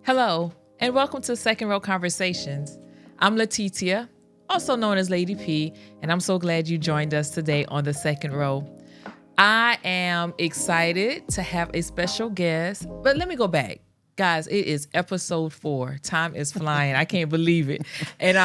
Hello, and welcome to Second Row Conversations. I'm Letitia, also known as Lady P, and I'm so glad you joined us today on the second row. I am excited to have a special guest, but let me go back. Guys, it is episode 4. Time is flying. I can't believe it. And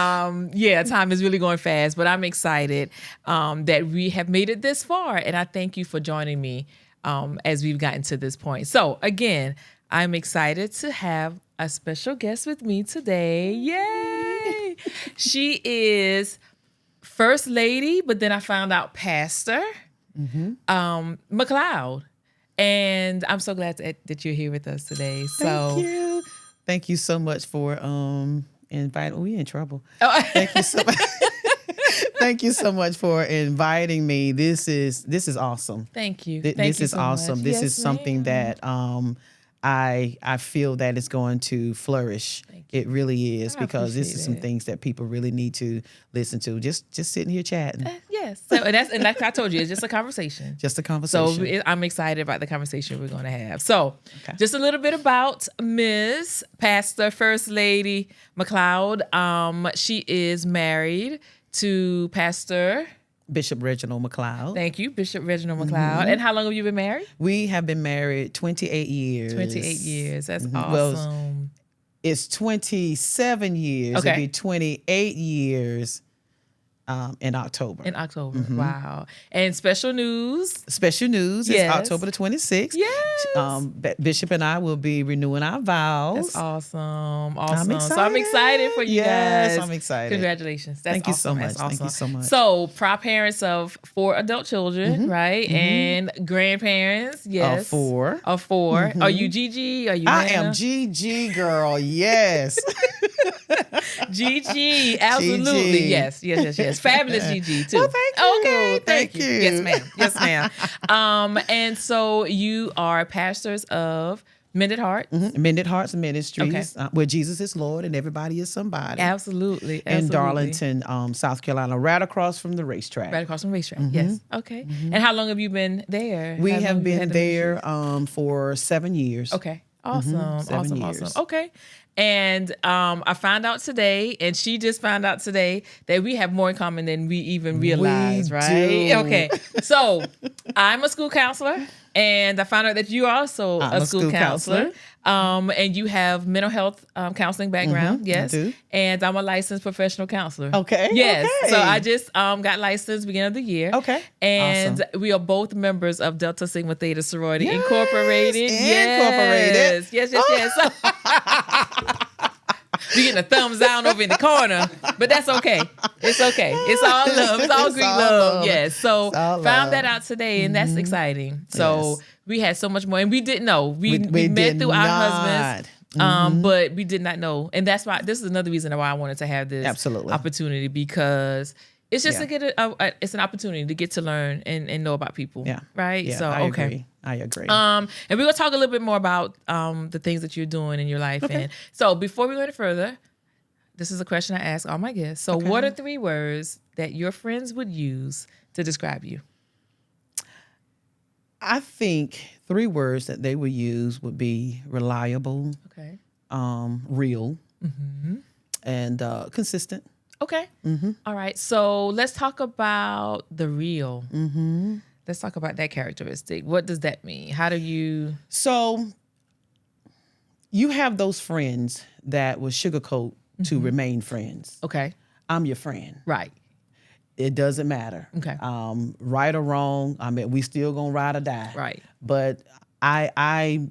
time is really going fast, but I'm excited that we have made it this far. And I thank you for joining me as we've gotten to this point. So again, I'm excited to have a special guest with me today. Yay! She is First Lady, but then I found out Pastor McLeod. And I'm so glad that you're here with us today. So Thank you. Thank you so much for inviting. We in trouble. Thank you so much. Thank you so much for inviting me. This is awesome. Thank you. This is so awesome. much. This Yes, is something ma'am. that I feel that it's going to flourish. It really is, I because this is appreciate some it. things that people really need to listen to. Just sitting here chatting. Yes. So and like I told you, it's just a conversation. Just a So conversation. I'm excited about the conversation we're going to have. So Okay. just a little bit about Miss Pastor First Lady McLeod. She is married to Pastor, Bishop Reginald McLeod. thank you, Bishop Reginald McLeod. And how long have you been married? We have been married 28 years. 28 years. That's Well, awesome. It's 27 years. Okay. It'll be 28 years in October. In October. Wow. And special news. Special news is Yes. October the 26th. Yes. Bishop and I will be renewing our vows. That's awesome. Awesome. I'm So I'm excited for you Yes, guys. I'm excited. Congratulations. That's Thank you so awesome. much. That's awesome. Thank you so much. So proud parents of 4 adult children, right? And grandparents, yes. Of 4. Of 4. Are you Gigi? Are you I Nana? am GG girl. Yes. Gigi, absolutely. Gigi. Yes. Fabulous Gigi too. Well, thank you. Okay, thank you. Thank you. Yes, ma'am. Yes, ma'am. And so you are pastors of Mended Heart. Mended Hearts Ministries, Okay. where Jesus is Lord and everybody is somebody. Absolutely. In Darlington, South Carolina, right across from the racetrack. Right across from racetrack. Yes. Okay. And how long have you been there? We How long have you been had the there ministry? for 7 years. Okay. Awesome. 7 years. Awesome. Okay. And I found out today, and she just found out today, that we have more in common than we even realized, right? do. Okay. So I'm a school counselor, and I found out that you are also I'm a school counselor. And you have mental health counseling background, yes. I do. And I'm a licensed professional counselor. Okay, Yes. okay. So I just got licensed beginning of the year. Okay. And Awesome. we are both members of Delta Sigma Theta Sorority Incorporated. Incorporated. Yes. We getting a thumbs down over in the corner, but that's okay. It's okay. It's all love. It's all It's Greek all love. love. Yes. So It's all found that love. out today, and that's exciting. So Yes. we had so much more, and we didn't know. We met did through our not. husbands, but we did not know, and that's why this is another reason why I wanted to have this Absolutely. opportunity, because it's just Yeah. to get it's an opportunity to get to learn and know about people. Yeah. Right. Yeah, So I okay. agree. I agree. And we're gonna talk a little bit more about the things that you're doing in your life. Okay. And so before we go any further, this is a question I ask all my guests. So what are 3 words that your friends would use to describe you? I think 3 words that they would use would be reliable, Okay. real, and consistent. Okay. All right. So let's talk about the real. Let's talk about that characteristic. What does that mean? How do you? So you have those friends that will sugarcoat to remain friends. Okay. I'm your friend. Right. It doesn't matter. Okay. Right or wrong. I mean, we still gonna ride or die. Right. But I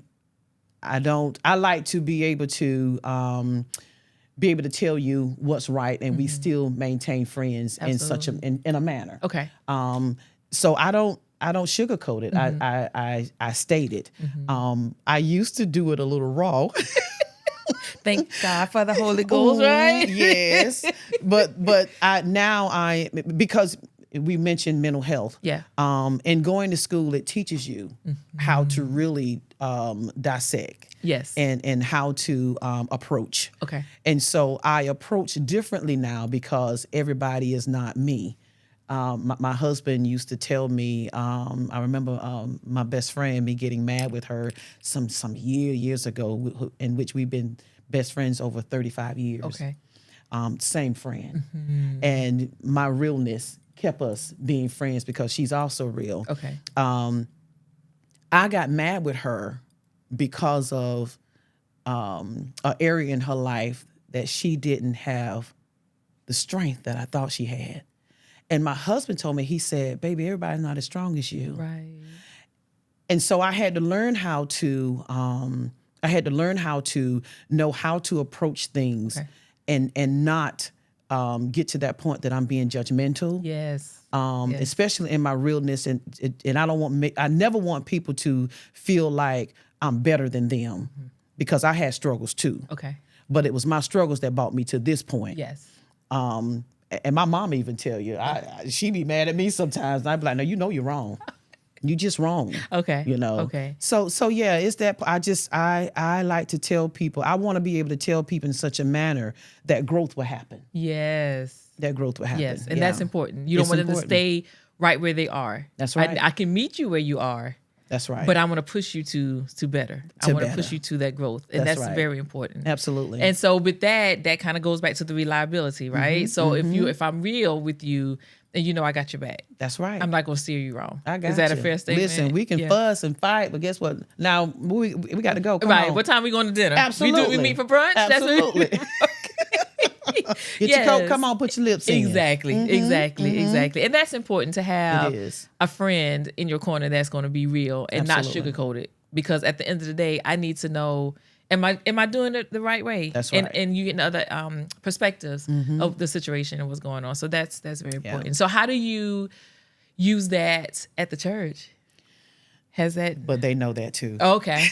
don't. I like to be able to tell you what's right, and we still maintain friends in such in a manner. Okay. So I don't sugarcoat it. I state it. I used to do it a little raw. Thank God for the Holy Ghost, right? Yes, but because we mentioned mental health. Yeah. And going to school, it teaches you how to really dissect. Yes. And how to approach. Okay. And so I approach differently now because everybody is not me. my husband used to tell me, I remember my best friend, me getting mad with her some years ago, in which we've been best friends over 35 years. Okay. Same friend. And my realness kept us being friends because she's also real. Okay. I got mad with her because of an area in her life that she didn't have the strength that I thought she had. And my husband told me, he said, baby, everybody's not as strong as you. Right. And so I had to learn how to, know how to approach things and not get to that point that I'm being judgmental. Yes. Especially in my realness. And I never want people to feel like I'm better than them because I had struggles too. Okay. But it was my struggles that brought me to this point. Yes. And my mom even tell you, she be mad at me sometimes. And I'd be like, no, you know you're wrong. You just wrong. Okay. You know? Okay. So yeah, it's that I like to tell people, I want to be able to tell people in such a manner that growth will happen. Yes. That growth will happen. Yes. And that's important. You don't want them to stay right where they are. That's right. I can meet you where you are. That's right. But I'm going to push you to better. I want to push you to that growth. And that's right. very important. Absolutely. And so with that kind of goes back to the reliability, right? So if I'm real with you, then you know I got your back. That's right. I'm not going to steer you wrong. I got Is that you. a fair statement? Listen, we can fuss and fight, but guess what? Now we got to go. Come right. on. What time we going to dinner? Absolutely. We meet for brunch? Absolutely. That's Get your coat. Come on, put your lips in. Exactly. And that's important to have It is. a friend in your corner that's going to be real and Absolutely. not sugarcoat it. Because at the end of the day, I need to know, am I doing it the right way? That's right. And you getting other perspectives of the situation and what's going on. So that's very important. So how do you use that at the church? Has that? But they know that too. Okay.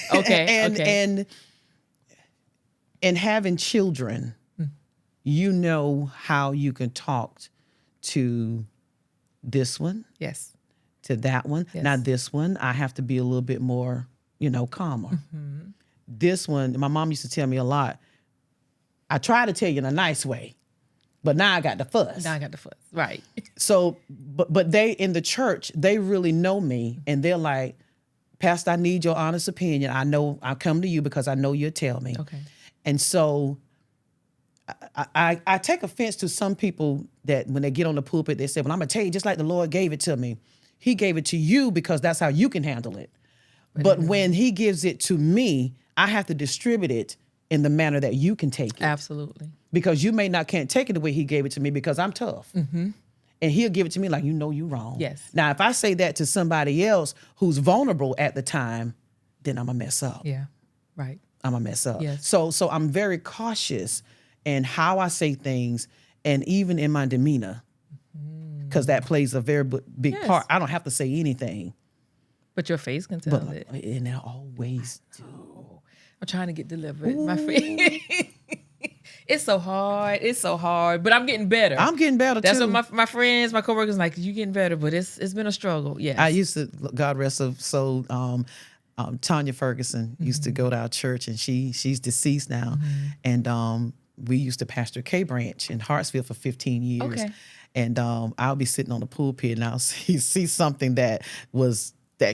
And having children, you know how you can talk to this one, Yes. to that one. Yes. Now this one, I have to be a little bit more, calmer. This one, my mom used to tell me a lot. I try to tell you in a nice way, but now I got the fuss. Right. So, but they in the church, they really know me, and they're like, Pastor, I need your honest opinion. I know I come to you because I know you'll tell me. Okay. And so I take offense to some people that when they get on the pulpit, they say, well, I'm going to tell you just like the Lord gave it to me. He gave it to you because that's how you can handle it. But when he gives it to me, I have to distribute it in the manner that you can take it. Absolutely. Because you can't take it the way he gave it to me because I'm tough. And he'll give it to me like, you're wrong. Yes. Now, if I say that to somebody else who's vulnerable at the time, then I'm going to mess up. Yeah. Right. I'm going to mess up. Yes. So I'm very cautious in how I say things and even in my demeanor, because that plays a very big part. I don't have to say anything. But your face can tell it. And I always do. I'm trying to get delivered. My face. It's so hard. But I'm getting better. I'm getting better That's too. what my friends, my coworkers like, you getting better, but it's been a struggle. Yes. I used to, God rest her soul, Tanya Ferguson used to go to our church, and she's deceased now. And we used to pastor K Branch in Hartsville for 15 years. Okay. And I'll be sitting on the pulpit and I'll see something that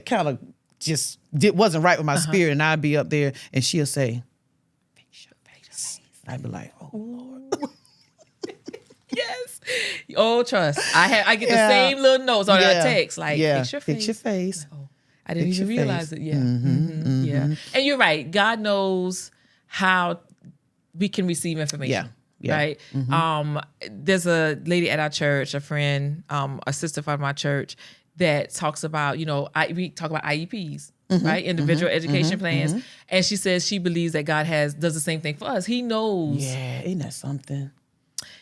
kind of just wasn't right with my spirit, and I'd be up there and she'll say, fix your face. I'd be like, oh Lord. Yes. Oh, trust. I get the same little notes on our text, like fix your face. Fix your face. Oh, I didn't Fix even your realize face. it. Yeah. Yeah. And you're right. God knows how we can receive information. Yeah. Right. There's a lady at our church, a friend, a sister from my church, that talks about, we talk about IEPs, right? Individual education plans. And she says she believes that God does the same thing for us. He knows. Yeah, ain't that something?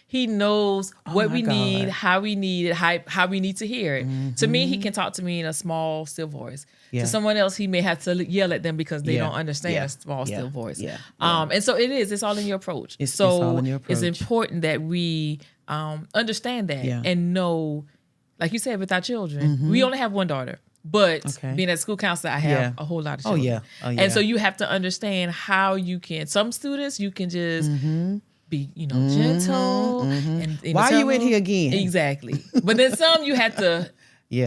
He knows what we God. need, how we need it, how we need to hear it. To me, he can talk to me in a small, still voice. Yeah. To someone else, he may have to yell at them because they Yeah. don't understand Yeah. a small, Yeah. still voice. Yeah. And so it's all in your approach. It's all in your It's approach. important that we understand that Yeah. and know, like you said, with our children, we only have one daughter. But Okay. being a school counselor, I have a whole lot of children. Oh, yeah. And so you have to understand how you can, some students, you can just be, gentle. And Why are you in here again? Exactly. But then some you had to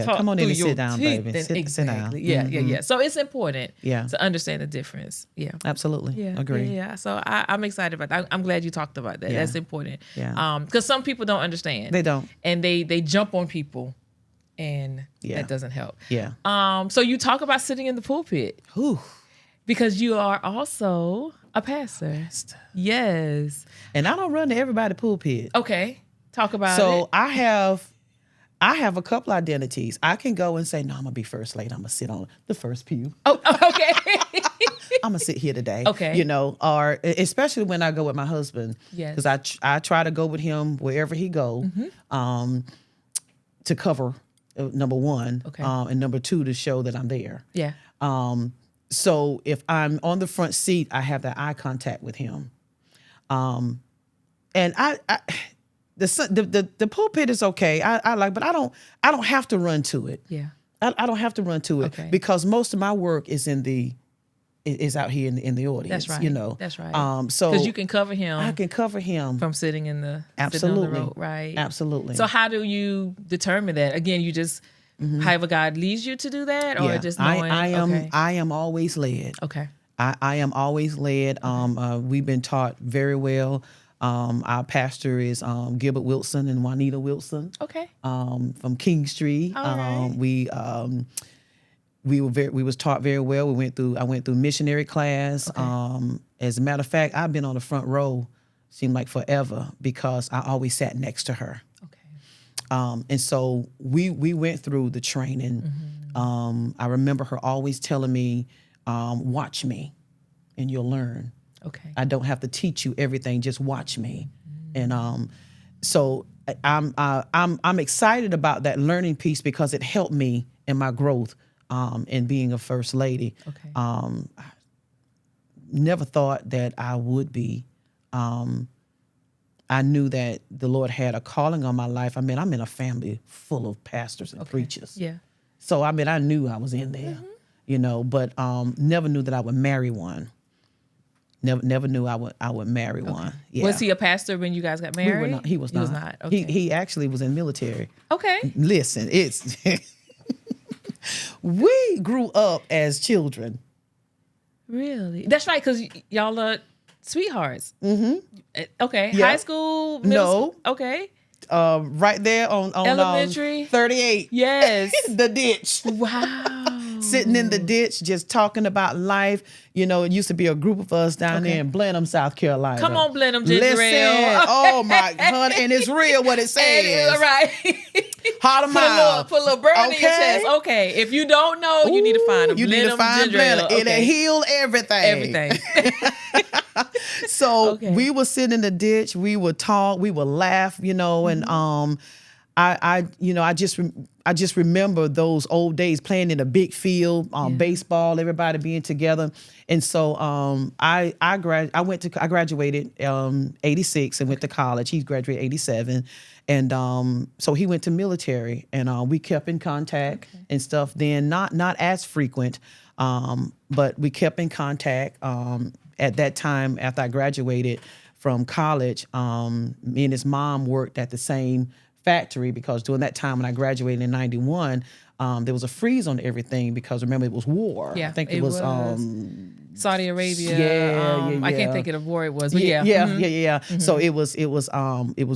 talk come on in through and your sit down, teeth. baby. Sit down. Yeah. So it's important Yeah. to understand the difference. Yeah. Absolutely. Yeah. Agree. Yeah. So I'm excited about that. I'm glad you talked about that. Yeah. That's important. Yeah. Because some people don't understand. They don't. And they jump on people, and Yeah. that doesn't help. Yeah. So you talk about sitting in the pulpit. Whew. Because you are also a pastor. Yes. And I don't run to everybody pulpit. Okay. Talk about it. So I have a couple identities. I can go and say, no, I'm gonna be first lady. I'm gonna sit on the first pew. Oh, okay. I'm gonna sit here today. Okay. Or especially when I go with my husband. Yes. Because I try to go with him wherever he go, to cover number one, Okay. and number two to show that I'm there. Yeah. So if I'm on the front seat, I have that eye contact with him. And the pulpit is okay. I like, but I don't have to run to it. Yeah. I don't have to run to it Okay. because most of my work is out here in the audience. That's right. That's right. So because you can cover him. I can cover him from sitting in the absolutely sitting on the road, right? Absolutely. So how do you determine that? Again, you just however God leads you to do that, or just knowing. I am always led. Okay. I am always led. We've been taught very well. Our pastor is Gilbert Wilson and Juanita Wilson. Okay. From King Street. All right. We was taught very well. I went through missionary class. Okay. As a matter of fact, I've been on the front row, seemed like forever, because I always sat next to her. Okay. And so we went through the training. I remember her always telling me, watch me and you'll learn. Okay. I don't have to teach you everything, just watch me. And so I'm excited about that learning piece because it helped me in my growth in being a first lady. Okay. I never thought that I would be. I knew that the Lord had a calling on my life. I mean, I'm in a family full of pastors and preachers. Yeah. So, I mean, I knew I was in there, but never knew that I would marry one. Never knew I would marry one. Yeah. Was he a pastor when you guys got married? He was not. He was not. Okay. He actually was in military. Okay. Listen, it's we grew up as children. Really? That's right, because y'all are sweethearts. Okay. Yeah. High school? Middle school? Okay. Right there on elementary 38. Yes. The ditch. Wow. Sitting in the ditch, just talking about life. It used to be a group of us down there in Blenheim, South Carolina. Come on, Blenheim, ginger Listen, ale. oh my honey, and it's real what it says. Right. Heart of mile. Put a little burn in your chest. Okay. If you don't know, you need to find a You need to find Blenheim. Okay. It'll heal everything. Everything. So we would sit in the ditch, we would talk, we would laugh, and I just remember those old days playing in a big field, baseball, everybody being together. And so I graduated 86 and went to college. He graduated 87. And so he went to military, and we kept in contact and stuff then, not as frequent, but we kept in contact. At that time, after I graduated from college, me and his mom worked at the same factory because during that time when I graduated in 91, there was a freeze on everything because remember it was war. Yeah, I think it was Saudi Arabia. Yeah. I can't think of the war it was, but yeah. So it was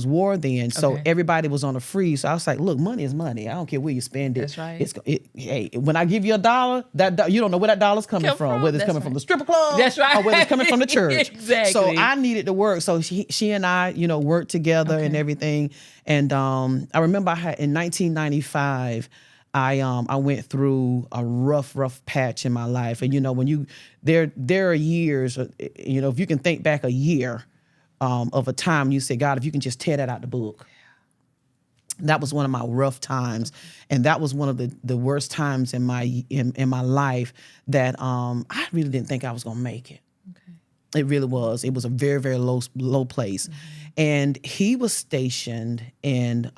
war then. So everybody was on a freeze. So I was like, look, money is money. I don't care where you spend it. That's right. Hey, when I give you $1, you don't know where that dollar's coming from. Whether it's coming from the stripper club. That's right. Or whether it's coming from the church. Exactly. So I needed to work. So she and I, worked together and everything. And I remember in 1995. I went through a rough patch in my life, and when there are years, if you can think back a year of a time, you say, God, if you can just tear that out the book. That was one of my rough times, and that was one of the worst times in my life that I really didn't think I was gonna make it. Okay. It really was. It was a very, very low place, and he was stationed in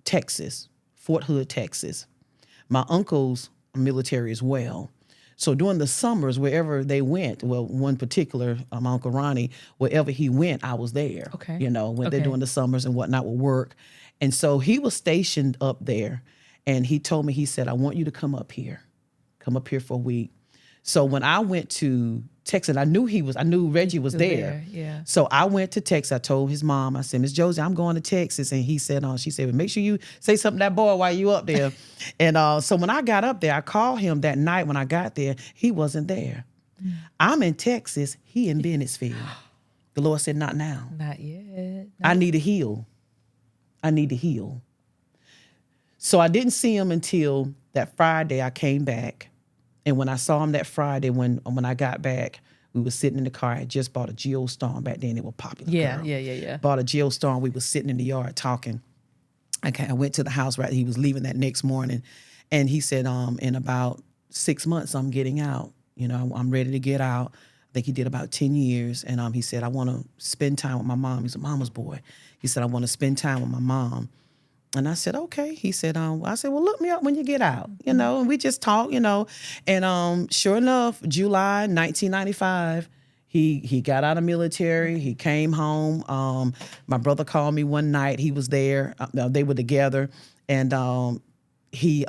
Texas. Fort Hood, Texas. My uncle's military as well. So during the summers, wherever they went, well, one particular, my Uncle Ronnie, wherever he went, I was there. Okay. You know, when they're Okay. doing the summers and whatnot with work. And so he was stationed up there. And he told me, he said, I want you to come up here for a week. So when I went to Texas, I knew Reggie was there. Yeah. So I went to Texas. I told his mom, I said, Miss Josie, I'm going to Texas. And he said, she said, well, make sure you say something to that boy while you up there. And so when I got up there, I called him that night when I got there. He wasn't there. I'm in Texas. He in Bennettsville. The Lord said, not now. Not yet. I need to heal. So I didn't see him until that Friday I came back. And when I saw him that Friday, when I got back, we were sitting in the car. I had just bought a Geostorm. Back then, it was popular. Yeah. Bought a Geostorm. We were sitting in the yard talking. I went to the house right. He was leaving that next morning. And he said, in about 6 months, I'm getting out. You know, I'm ready to get out. I think he did about 10 years. And he said, I want to spend time with my mom. He's a mama's boy. He said, I want to spend time with my mom. And I said, okay. He said, I said, well, look me up when you get out, you know, and we just talk, you know. And sure enough, July 1995, he got out of military. He came home. My brother called me one night. He was there. They were together. And he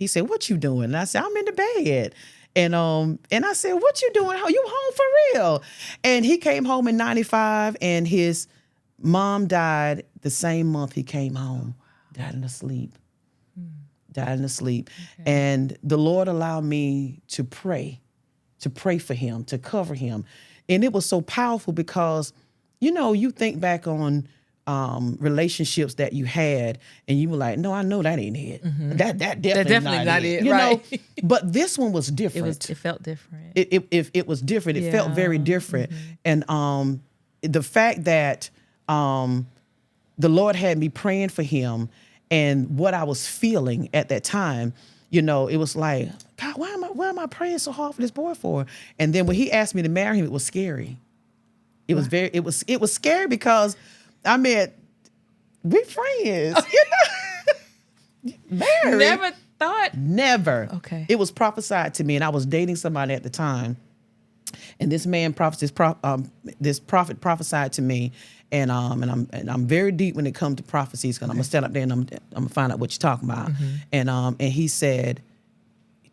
said, what you doing? And I said, I'm in the bed. And I said, what you doing? How you home for real? And he came home in 95, and his mom died the same month he came home. Died in the sleep. Okay. And the Lord allowed me to pray for him, to cover him. And it was so powerful because, you know, you think back on relationships that you had, and you were like, no, I know that ain't it. Mm-hmm. That definitely not it. You know, but this one was different. It felt different. It was different. It felt very different. Mm-hmm. And the fact that the Lord had me praying for him, and what I was feeling at that time, you know, it was like, God, why am I praying so hard for this boy for? And then when he asked me to marry him, it was scary. It was scary because I mean, we friends, you know. Married. Never thought. Never. Okay. It was prophesied to me, and I was dating somebody at the time, and this prophet prophesied to me. And I'm very deep when it comes to prophecies, because I'm gonna stand up there and I'm gonna find out what you're talking about. Mm-hmm. And he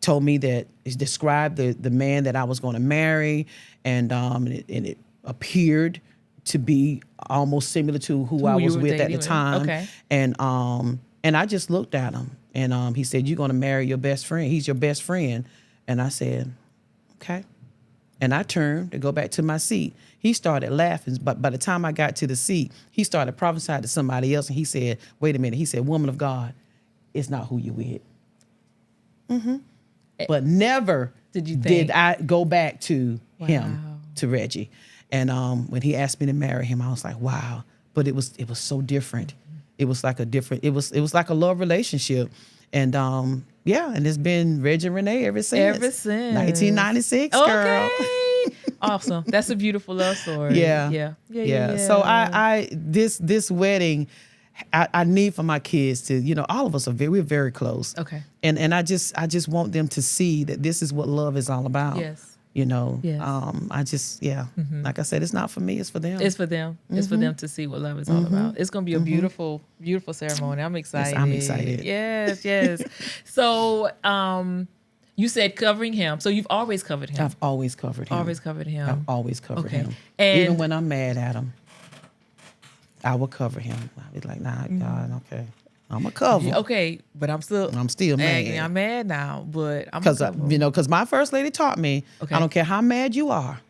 told me that he described the man that I was going to marry, and it appeared to be almost similar to who I was with at the time. Okay. And I just looked at him, and he said, "You're going to marry your best friend. He's your best friend." And I said, "Okay." And I turned to go back to my seat. He started laughing, but by the time I got to the seat, he started prophesying to somebody else, and he said, wait a minute. He said, woman of God, it's not who you with. Mm-hmm. But never did I go back to him, to Reggie. And when he asked me to marry him, I was like, wow. But it was so different. Mm-hmm. It was like it was like a love relationship. And and it's been Reggie and Renee ever since. 1996, okay. Girl. Awesome. That's a beautiful love story. Yeah. So this wedding, I need for my kids to, you know, all of us we're very close. Okay. And I just want them to see that this is what love is all about. Yes. You know, yes. Like I said, it's not for me, it's for them. It's for them. Mm-hmm. It's for them to see what love is all about. It's going to be a beautiful, beautiful ceremony. I'm excited. Yes, I'm excited. Yes. So, you said covering him. So you've always covered him. I've always covered him. Always covered him. I've always covered him. And even when I'm mad at him, I will cover him. I'll be like, nah, God, okay. I'm a cover. Okay, but I'm still mad. I'm mad now, but I'm because my first lady taught me, I don't care how mad you are,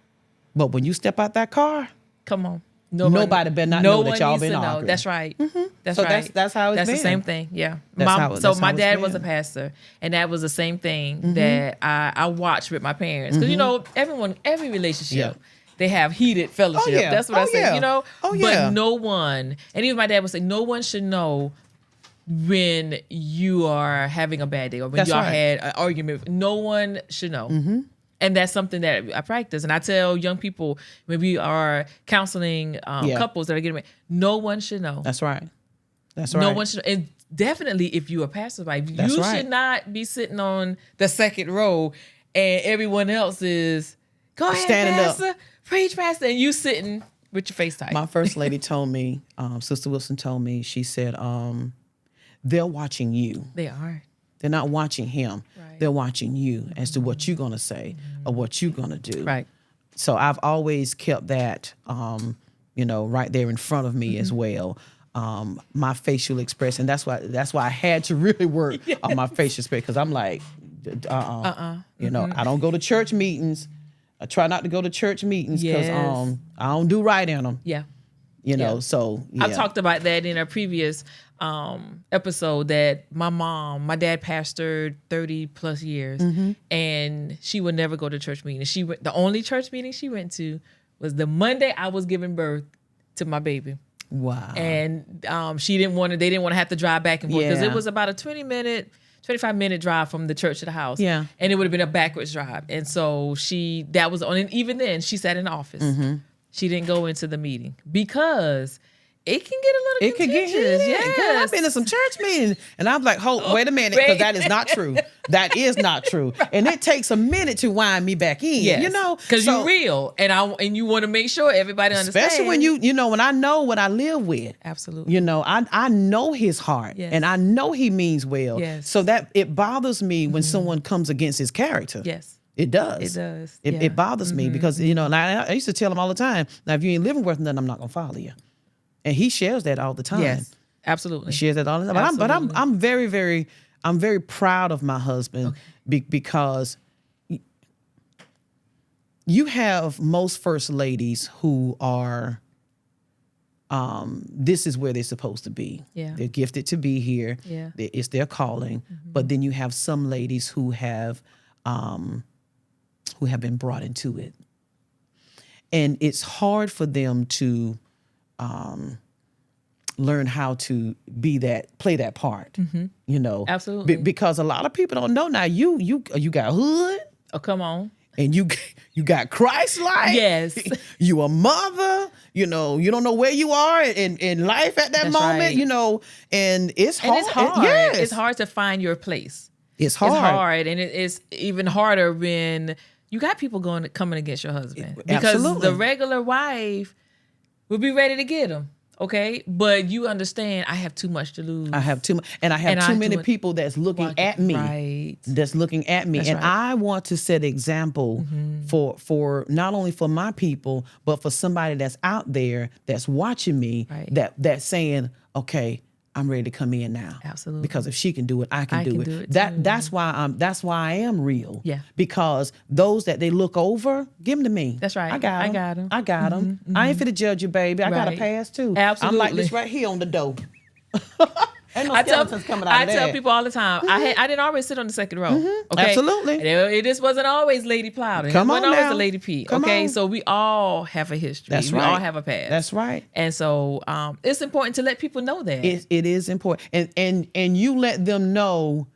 but when you step out that car, come on, nobody better not know that y'all been arguing. That's right. Mm-hmm. That's so right. That's how it's been. That's the same thing. Yeah. My dad was a pastor, and that was the same thing that I watched with my parents, because you know every relationship. They have heated fellowship. Oh, yeah. That's what I say, you know? Oh, yeah. But no one, and even my dad would say, no one should know when you are having a bad day or when y'all had an argument. No one should know. Mm-hmm. And that's something that I practice. And I tell young people when we are counseling couples that are getting married, no one should know. That's right. No one should. And definitely if you are pastor's wife, you should not be sitting on the second row and everyone else is go ahead, Standing up. Pastor, preach, Pastor, and you sitting with your face tight. My first lady told me, Sister Wilson told me, she said, they're watching you. They are. They're not watching him. Right. They're watching you as to what you're going to say or what you're going to do. Right. So I've always kept that, right there in front of me as well. My facial expression. That's why I had to really work on my facial expression, because I'm like, I don't go to church meetings. I try not to go to church meetings because I don't do right in them. Yeah. So yeah. I talked about that in a previous episode, that my dad pastored 30 plus years, and she would never go to church meetings. The only church meeting she went to was the Monday I was giving birth to my baby. Wow. And they didn't want to have to drive back and forth, because it was about a 25-minute drive from the church to the house. Yeah. And it would have been a backwards drive. And so that was on, and even then she sat in the office. She didn't go into the meeting because it can get a little contentious. Yes. Girl, I've been to some church meetings, and I'm like, wait a minute, because that is not true. That is not true. Right. And it takes a minute to wind me back in. Yes. Because you're real, and you want to make sure everybody understands. Especially when when I know what I live with. Absolutely. I know his heart, and I know he means well. Yes. So that it bothers me when someone comes against his character. Yes. It does. It does. It bothers me because, and I used to tell him all the time, now, if you ain't living worth nothing, I'm not going to follow you. And he shares that all the time. Yes, absolutely. He shares that all the time. But I'm very, very, I'm very proud of my husband because you have most first ladies who are, this is where they're supposed to be. Yeah. They're gifted to be here. Yeah. It's their calling. But then you have some ladies who have been brought into it. And it's hard for them to learn how to play that part, Absolutely. because a lot of people don't know now. You got hood. Oh, come on. And you got Christ-like. Yes. You a mother. You don't know where you are in life at that moment. Right. And it's hard. And it's hard. Yes. It's hard to find your place. It's hard. It's hard, and it's even harder when you got people coming against your husband, because the regular wife will be ready to get him. Okay, but you understand, I have too much to lose. I have too much, and I have too many people that's looking at me. Right. That's looking at me, and I want to set an example for not only for my people, but for somebody that's out there that's watching me. Right. That's saying, okay, I'm ready to come in now. Absolutely. Because if she can do it, I can do it. That's why I am real. Yeah. Because those that they look over, give them to me. That's right. I got them. I got them. I ain't finna judge you, baby. I got a pass too. Absolutely. I'm like this right here on the door. Ain't no skeletons coming out of that. I tell people all the time, I didn't always sit on the second row. Okay? Absolutely. It just wasn't always Lady Plowden. Come on now. It wasn't always the Lady P. Okay, so we all have a history. That's right. We all have a past. That's right. And so it's important to let people know that. It is important. And you let them know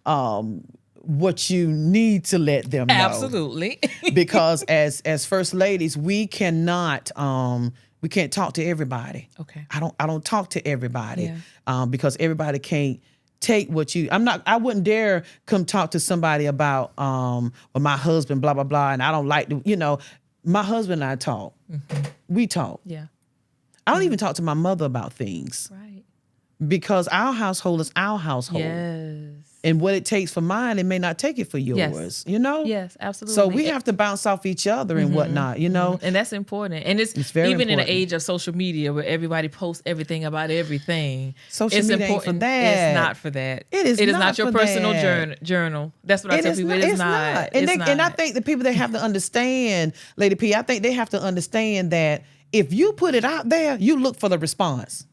what you need to let them know. Absolutely. Because as first ladies, we cannot we can't talk to everybody. Okay. I don't talk to everybody because everybody can't take what you. I wouldn't dare come talk to somebody about or my husband, blah blah blah, and I don't like to. My husband and I talk. We talk. Yeah. I don't even talk to my mother about things. Right. Because our household is our household. Yes. And what it takes for mine, it may not take it for yours. Yes, absolutely. So we have to bounce off each other and whatnot, And that's important. And it's very even important. in the age of social media where everybody posts everything about everything. Social media ain't for that. It's not for that. It is not your for personal that. journal. That's what I tell people. It is not. And I think the people that have to understand, Lady P, I think they have to understand that if you put it out there, you look for the response.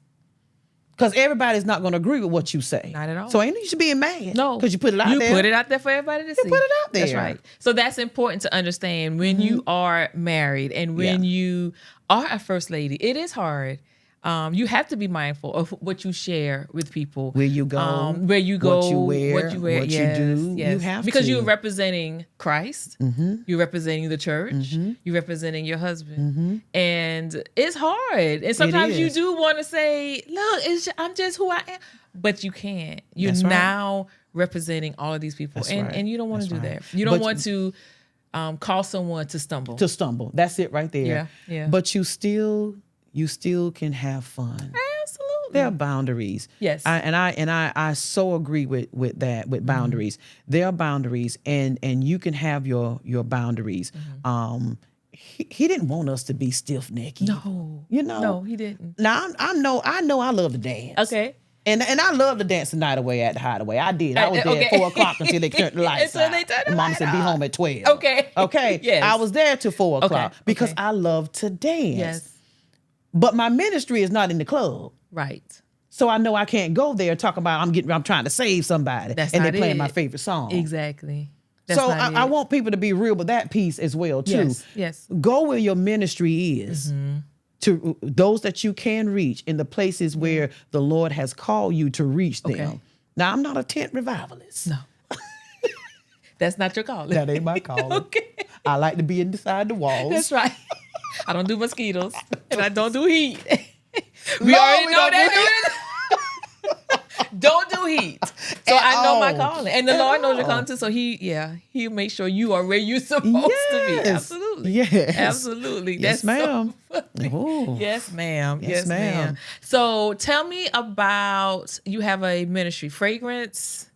Because everybody's not going to agree with what you say. Not at all. So ain't you should be mad. No. Because you put it out there. You put it out there for everybody to see. You put it out there. That's right. So that's important to understand when you are married and when you are a first lady. It is hard. You have to be mindful of what you share with people. Where you go. What you wear. What you do. Yes. You have because to. you're representing Christ. You're representing the church. You're representing your husband. And it's hard. And sometimes you do want to say, look, I'm just who I am. But you can't. You're now representing all of these people. That's And right. and you don't want to That's do right. that. You don't But- want to cause someone to stumble. To stumble. That's it right there. Yeah, yeah. But you still can have fun. Absolutely. There are boundaries. Yes. I so agree with that, with boundaries. There are boundaries, and you can have your boundaries. He didn't want us to be stiff necked. No. You know. No, he didn't. Now I know I love to dance. Okay. And I love to dance the night away at the Hideaway. I did. I was there Okay. at 4:00 until they turned the lights Until out. they turned the And Mama light said, "Be out. home at 12." Okay. Okay. Yes. I was there till 4:00 Okay. because Okay. I love to dance. Yes. But my ministry is not in the club. Right. So I know I can't go there talking about I'm trying to save somebody. That's and not they playing my it. favorite song. Exactly. That's So not I it. want people to be real with that piece as well too. Yes. Yes. Go where your ministry is. To those that you can reach in the places where the Lord has called you to reach them. Okay. Now I'm not a tent revivalist. No. That's not your calling. That ain't my calling. Okay. I like to be inside the walls. That's right. I don't do mosquitoes and I don't do heat. No, already we know don't do that. Don't do heat. So At I know my all. calling. And the At Lord knows your all. calling too. So he'll make sure you are where you're supposed to be. Yes. Absolutely. Yes. Absolutely. Yes, That's so ma'am. Ooh. Yes, ma'am. Yes, Yes, ma'am. ma'am. So tell me about, you have a ministry, fragrance.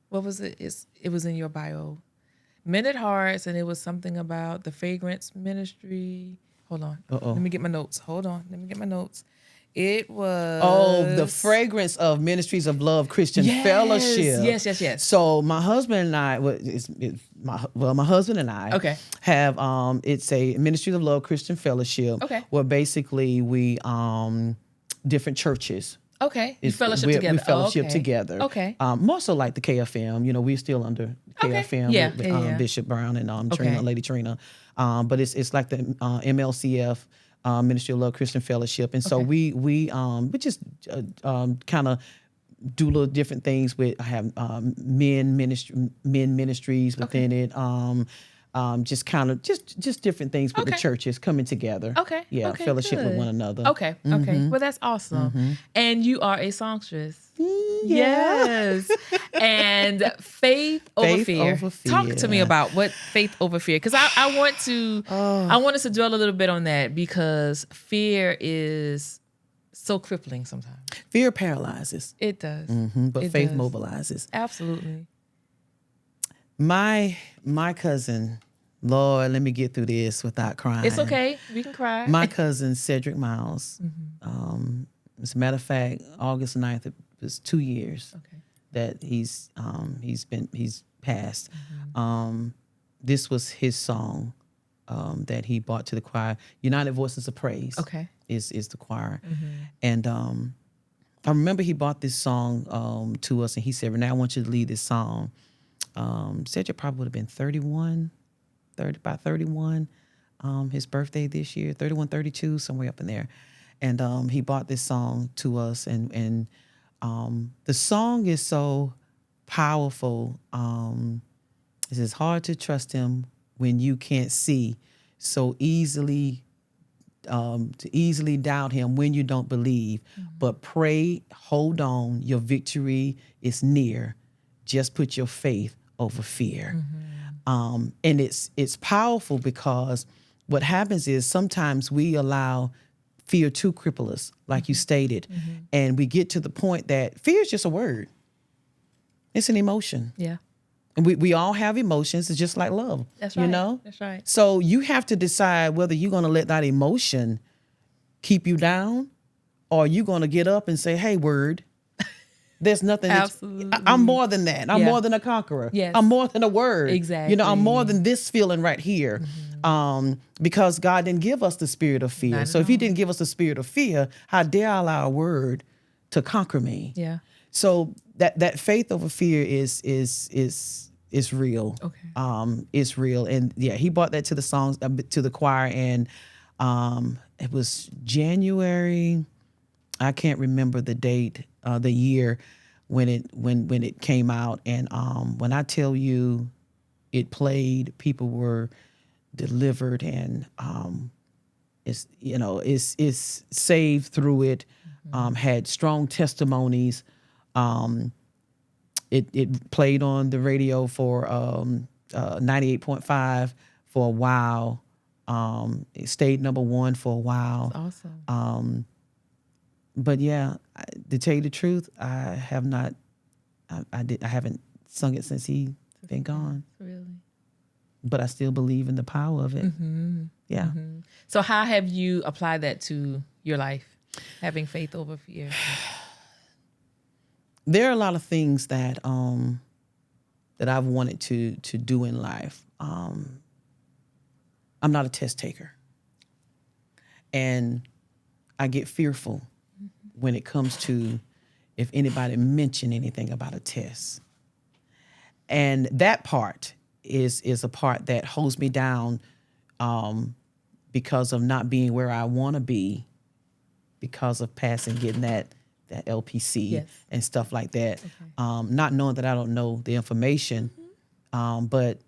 What was it? It was in your bio. Men at Hearts, and it was something about the fragrance ministry. Hold on. Uh-oh. Let me get my notes. Hold on. Let me get my notes. It was The fragrance of Ministries of Love Christian Yes, Fellowship. yes. So my husband and I, my husband and I, Okay. have it's a Ministries of Love Christian Fellowship. Okay. Where basically we different churches. Okay. You It's- fellowship we together. fellowship Okay. together. Okay. More so like the KFM. You know, we're still under Okay. KFM Yeah, with yeah. Bishop Brown and Okay. Trina, Lady Trina. But it's like the MLCF, Ministry of Love Christian Fellowship, and so Okay. we just kind of do little different things with. I have men ministries within it. Just kind of just different things with the Okay. churches coming together. Okay. Yeah, Okay, fellowship with good. one another. Okay. Okay. Well, that's awesome. And you are a songstress. Yes. And faith over Faith fear. over Talk to me fear. about what faith over fear, because I want to I want us to dwell a little bit on that, because fear is so crippling sometimes. Fear paralyzes, It does. but It faith does. mobilizes. Absolutely. My cousin, Lord, let me get through this without crying. It's okay. We can cry. My cousin Cedric Miles. As a matter of fact, August 9th, it was 2 years Okay. that he's passed. This was his song that he brought to the choir. United Voices of Praise. Okay. Is the choir, and I remember he brought this song to us, and he said, "Renee, I want you to lead this song." Cedric probably would have been 31. His birthday this year, 31, 32, somewhere up in there. And he brought this song to us, and the song is so powerful. It's hard to trust him when you can't see, so easily to easily doubt him when you don't believe. But pray, hold on, your victory is near. Just put your faith over fear. And it's powerful, because what happens is sometimes we allow fear to cripple us, like you stated, and we get to the point that fear is just a word. It's an emotion. Yeah. And we all have emotions. It's just like love. That's right. You know? That's right. So you have to decide whether you're going to let that emotion keep you down, or you're going to get up and say, "Hey, word, there's nothing. Absolutely. I'm more than that. I'm Yeah. more than a conqueror. Yes. I'm more than a word. Exactly. You know, I'm more than this feeling right here. Because God didn't give us the spirit of fear. Not So at if He all. didn't give us the spirit of fear, how dare I allow a word to conquer me? Yeah. So that faith over fear is real. Okay. It's real, and yeah, he brought that to the songs, to the choir, and it was January. I can't remember the date, the year when it came out, and when I tell you, it played, people were delivered, and it's saved through it. Had strong testimonies. It played on the radio for 98.5 for a while. It stayed #1 for a while. That's awesome. But yeah, to tell you the truth, I have not. I haven't sung it since he been gone. Really? But I still believe in the power of it. Mm-hmm. Yeah. Mm-hmm. So how have you applied that to your life, having faith over fear? There are a lot of things that that I've wanted to do in life. I'm not a test taker, and I get fearful when it comes to if anybody mention anything about a test. And that part is a part that holds me down because of not being where I want to be because of passing, getting that LPC Yes. and stuff like that. Okay. Not knowing that I don't know the information, but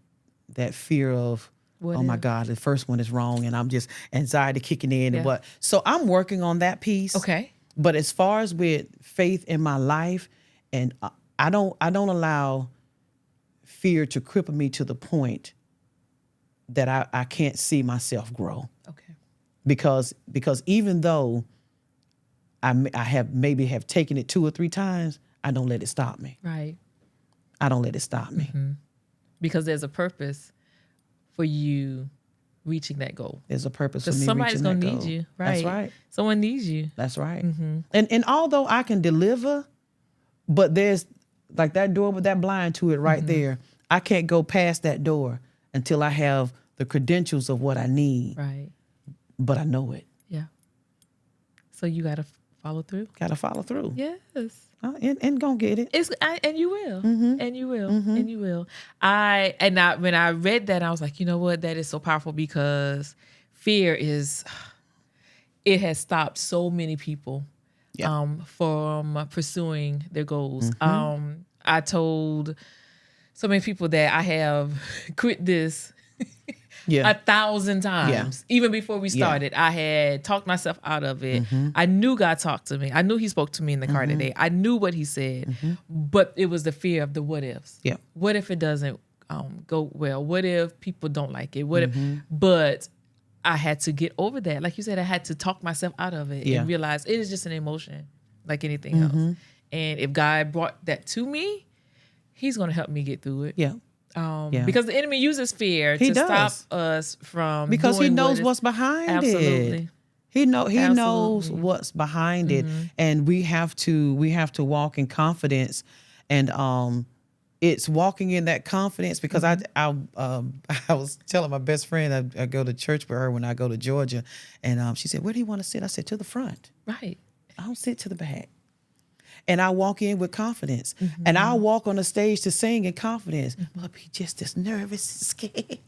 that fear of, What oh my if? God, the first one is wrong, and I'm just anxiety kicking in Yeah. and what. So I'm working on that piece. Okay. But as far as with faith in my life, and I don't allow fear to cripple me to the point that I can't see myself grow. Okay. Because even though I have taken it 2 or 3 times, I don't let it stop me. Right. I don't let it stop me. Mm-hmm. Because there's a purpose for you reaching that goal. There's a purpose for Because me somebody's reaching gonna that need goal. you. Right. That's right. Someone needs you. That's right. Mm-hmm. And although I can deliver, but there's like that door with that blind to it right there. I can't go past that door until I have the credentials of what I need. Right. But I know it. Yeah. So you got to follow through. Got to follow through. Yes. And gonna get it. And you will. Mm-hmm. And you will. Mm-hmm. And you will. When I read that, I was like, you know what? That is so powerful because fear it has stopped so many people from pursuing their goals. Mm-hmm. I told so many people that I have quit this 1,000 times. Even before we started, I had talked myself out of it. I knew God talked to me. I knew he spoke to me in the car today. I knew what he said, but it was the fear of the what ifs. Yeah. What if it doesn't go well? What if people don't like it? What if, but I had to get over that. Like you said, I had to talk myself out of it and realize it is just an emotion like anything else. And if God brought that to me, he's going to help me get through it. Yeah. Because the enemy uses fear to stop us from because doing he knows what's behind it. He knows what's behind it, and we have to walk in confidence, and it's walking in that confidence because I was telling my best friend I go to church with her when I go to Georgia, and she said, "Where do you want to sit?" I said, "To the front." Right. I don't sit to the back. And I walk in with confidence. And I'll walk on the stage to sing in confidence. But I'll be just as nervous and scared.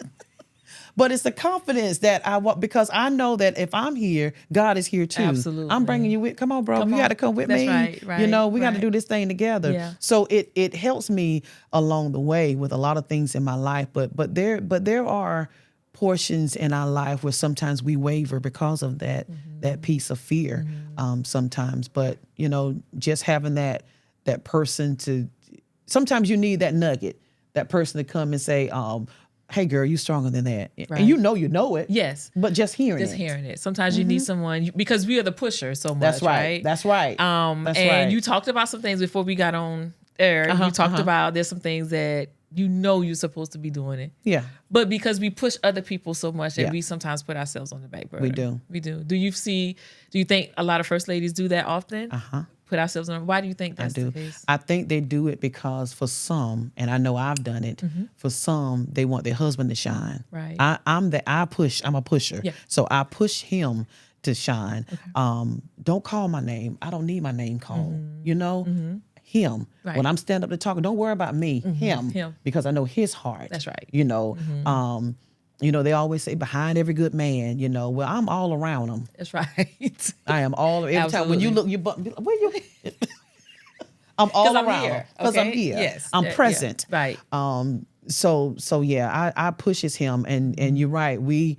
But it's the confidence that I walk because I know that if I'm here, God is here too. Absolutely. I'm bringing you with. Come on, bro. You got to come with me. Right. We got to do this thing together. Yeah. So it helps me along the way with a lot of things in my life. But there are portions in our life where sometimes we waver because of that piece of fear sometimes. But, just having that person to, sometimes you need that nugget, that person to come and say, hey, girl, you stronger than that. Right. And you know it. Yes. But just hearing it. Sometimes you need someone, because we are the pusher so much, That's right? That's right. You talked about some things before we got on air. You talked about there's some things that you're supposed to be doing it. Yeah. But because we push other people so much that we sometimes put ourselves on the back burner. We do. Do you think a lot of first ladies do that often? Put ourselves on. Why do you think that's the case? I think they do it because for some, and I know I've done it, for some, they want their husband to shine. Right. I'm a pusher. Yeah. So I push him to shine. Okay. Don't call my name. I don't need my name called. Him. Right. When I'm standing up to talk, don't worry about me. Him. Because I know his heart. That's right. They always say behind every good man, well, I'm all around him. That's right. I am every time when you look, you bump, where you? I'm all around because I'm here. Yes. I'm present. Yeah. Right. So yeah, I pushes him, and you're right. We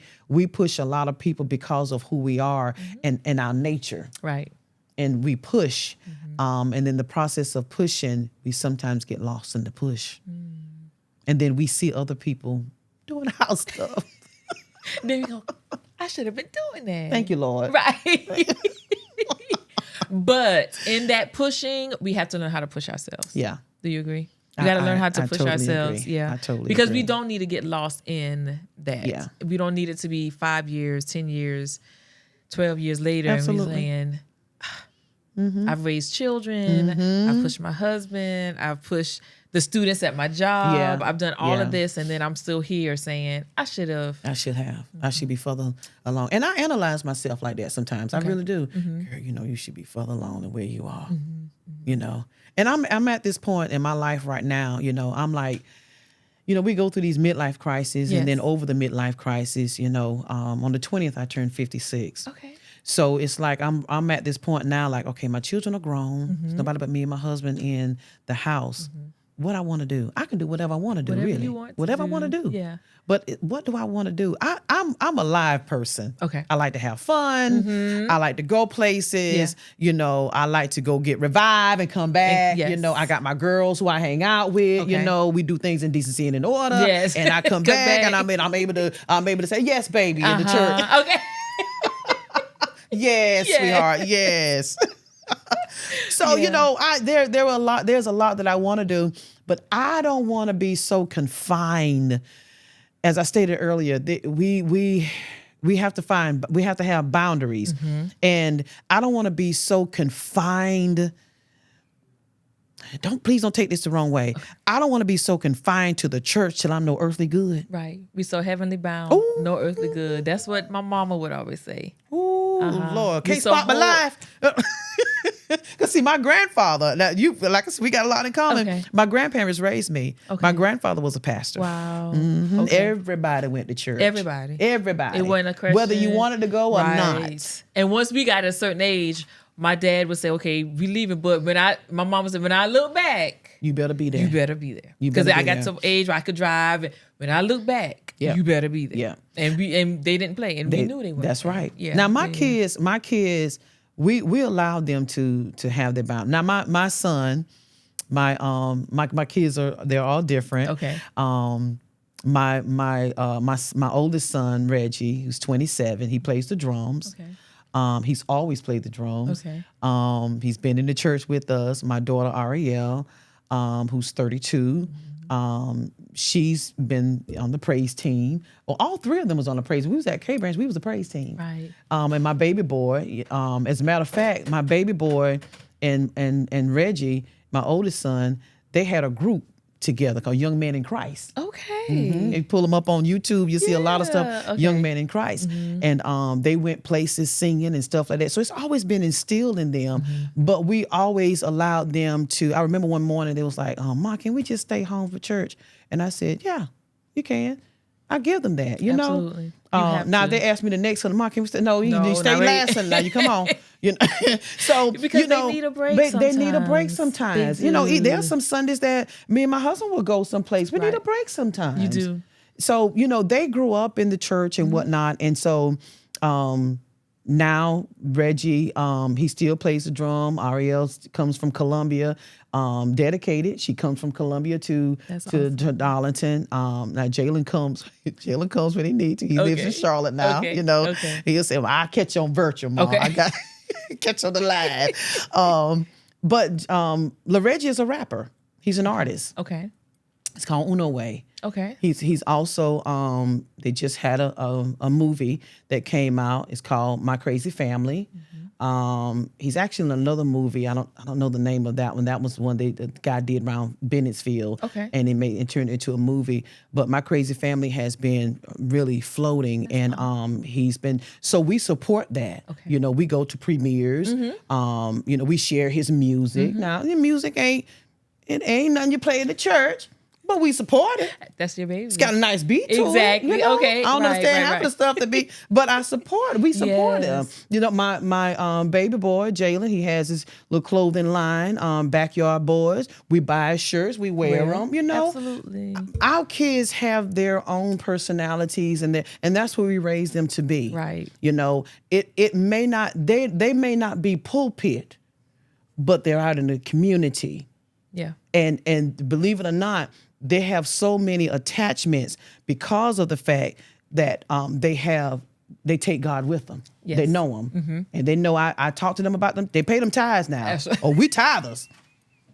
push a lot of people because of who we are and our nature. Right. and we push. And in the process of pushing, we sometimes get lost in the push. And then we see other people doing house stuff. Then we go, I should have been doing that. Thank you, Lord. Right. But in that pushing, we have to learn how to push ourselves. Yeah. Do you agree? We got to learn how to push totally ourselves. agree. Yeah. I totally Because agree. we don't need to get lost in that. Yeah. We don't need it to be 5 years, 10 years, 12 years later. Absolutely. And we're saying, I've raised children. I've pushed my husband. I've pushed the students at my job. Yeah. I've done all Yeah. of this. And then I'm still here saying, I should have. I should have. I should be further along. And I analyze myself like that sometimes. I really do. Girl, you know, you should be further along than where you are. You know. And I'm at this point in my life right now, you know, I'm like, you know, we go through these midlife crises, Yes. and then over the midlife crisis, you know, on the 20th I turned 56. Okay. So it's like I'm at this point now, like, okay, my children are grown. There's nobody but me and my husband in the house. What I want to do, I can do whatever I want to do. Whatever really, you want to whatever I do. want to do. Yeah. But what do I want to do? I'm a live person. Okay. I like to have fun. I like to go places. Yeah. You know, I like to go get revived and come back. yes. You know, I got my girls who I hang out with. You Okay. know, we do things in decency and in order. Yes. And I come Come back, back. and I'm able to say yes, baby, in the church. Okay. Yes, Yeah. sweetheart. Yes. So, Yeah. you know, there's a lot that I want to do, but I don't want to be so confined. As I stated earlier, we have to have boundaries. And I don't want to be so confined. Please don't take this the wrong way. I don't want to be so confined to the church till I'm no earthly good. Right. We so heavenly bound, Ooh. no earthly good. That's what my mama would always say. Ooh, Lord, We can't so spot my whole- life. Cause see, my grandfather. Now like I said, we got a lot in common. Okay. My grandparents raised me. Okay. My grandfather was a pastor. Wow. Mhm. Okay. Everybody went to church. Everybody. Everybody. It wasn't a question. Whether you wanted to go or Right. not. And once we got at a certain age, my dad would say, okay, we leaving. But my mama said, when I look back, You better be there. you better be there. You Because better I be got there. to an age where I could drive. And when I look back, Yeah. you better be there. Yeah. And they didn't play. And we knew they weren't. That's playing. right. Yeah. Now Yeah. my kids, we allowed them to have their boundaries. Now my son, my kids they're all different. Okay. My oldest son Reggie, who's 27, he plays the drums. Okay. He's always played the drums. Okay. He's been in the church with us. My daughter Ariel, who's 32. She's been on the praise team. Well, all three of them was on the praise. We was at K-Branch. We was the praise team. Right. And my baby boy, as a matter of fact, my baby boy and Reggie, my oldest son, they had a group together called Young Men in Christ. Okay. You pull them up on YouTube, you see a lot of stuff, Yeah, okay. Young Men in Christ. And they went places singing and stuff like that. So it's always been instilled in them, but we always allowed them to. I remember one morning they was like, Ma, can we just stay home for church? And I said, yeah, you can. I give them that, you Absolutely. know. You have Now to. they asked me the next Sunday, Ma, can we stay? No, you No, stay not really. last Sunday. Now you come on. You know, so Because you know, they need a break They need a break sometimes. sometimes. They You know, do. there's some Sundays that me and my husband will go someplace. We need Right. a break sometimes. You do. So, you know, they grew up in the church and whatnot. And so now Reggie, he still plays the drum. Ariel comes from Columbia, dedicated. She comes from Columbia to That's Darlington. Now Jalen comes when he needs to. He lives in Okay. Charlotte now, Okay. you know. Okay. He'll say, well, I'll catch you on virtual, Mom. Okay. I got catch on the line. But LaReggie is a rapper. He's an artist. Okay. It's called Uno Way. Okay. He's also they just had a movie that came out. It's called My Crazy Family. He's actually in another movie. I don't know the name of that one. That was one the guy did around Bennettsville. Okay. And it turned into a movie. But My Crazy Family has been really floating, and he's been. So we support that. Okay. You know, we go to premieres. You know, we share his music. Now the music ain't nothing you play in the church. But we support it. That's your baby. It's got a nice beat to Exactly. it. You know? Okay. I don't understand half the stuff to be, but I support it. We support them. You know, my baby boy, Jalen, he has his little clothing line, Backyard Boys. We buy his shirts, we wear them, you know. Absolutely. Our kids have their own personalities and that's what we raise them to be. Right. You know, it may not, they may not be pulpit, but they're out in the community. Yeah. And believe it or not, they have so many attachments because of the fact that they take God with them. Yes. They know him. And they know I talk to them about them. They pay them tithes now. That's right. Oh, we tithers.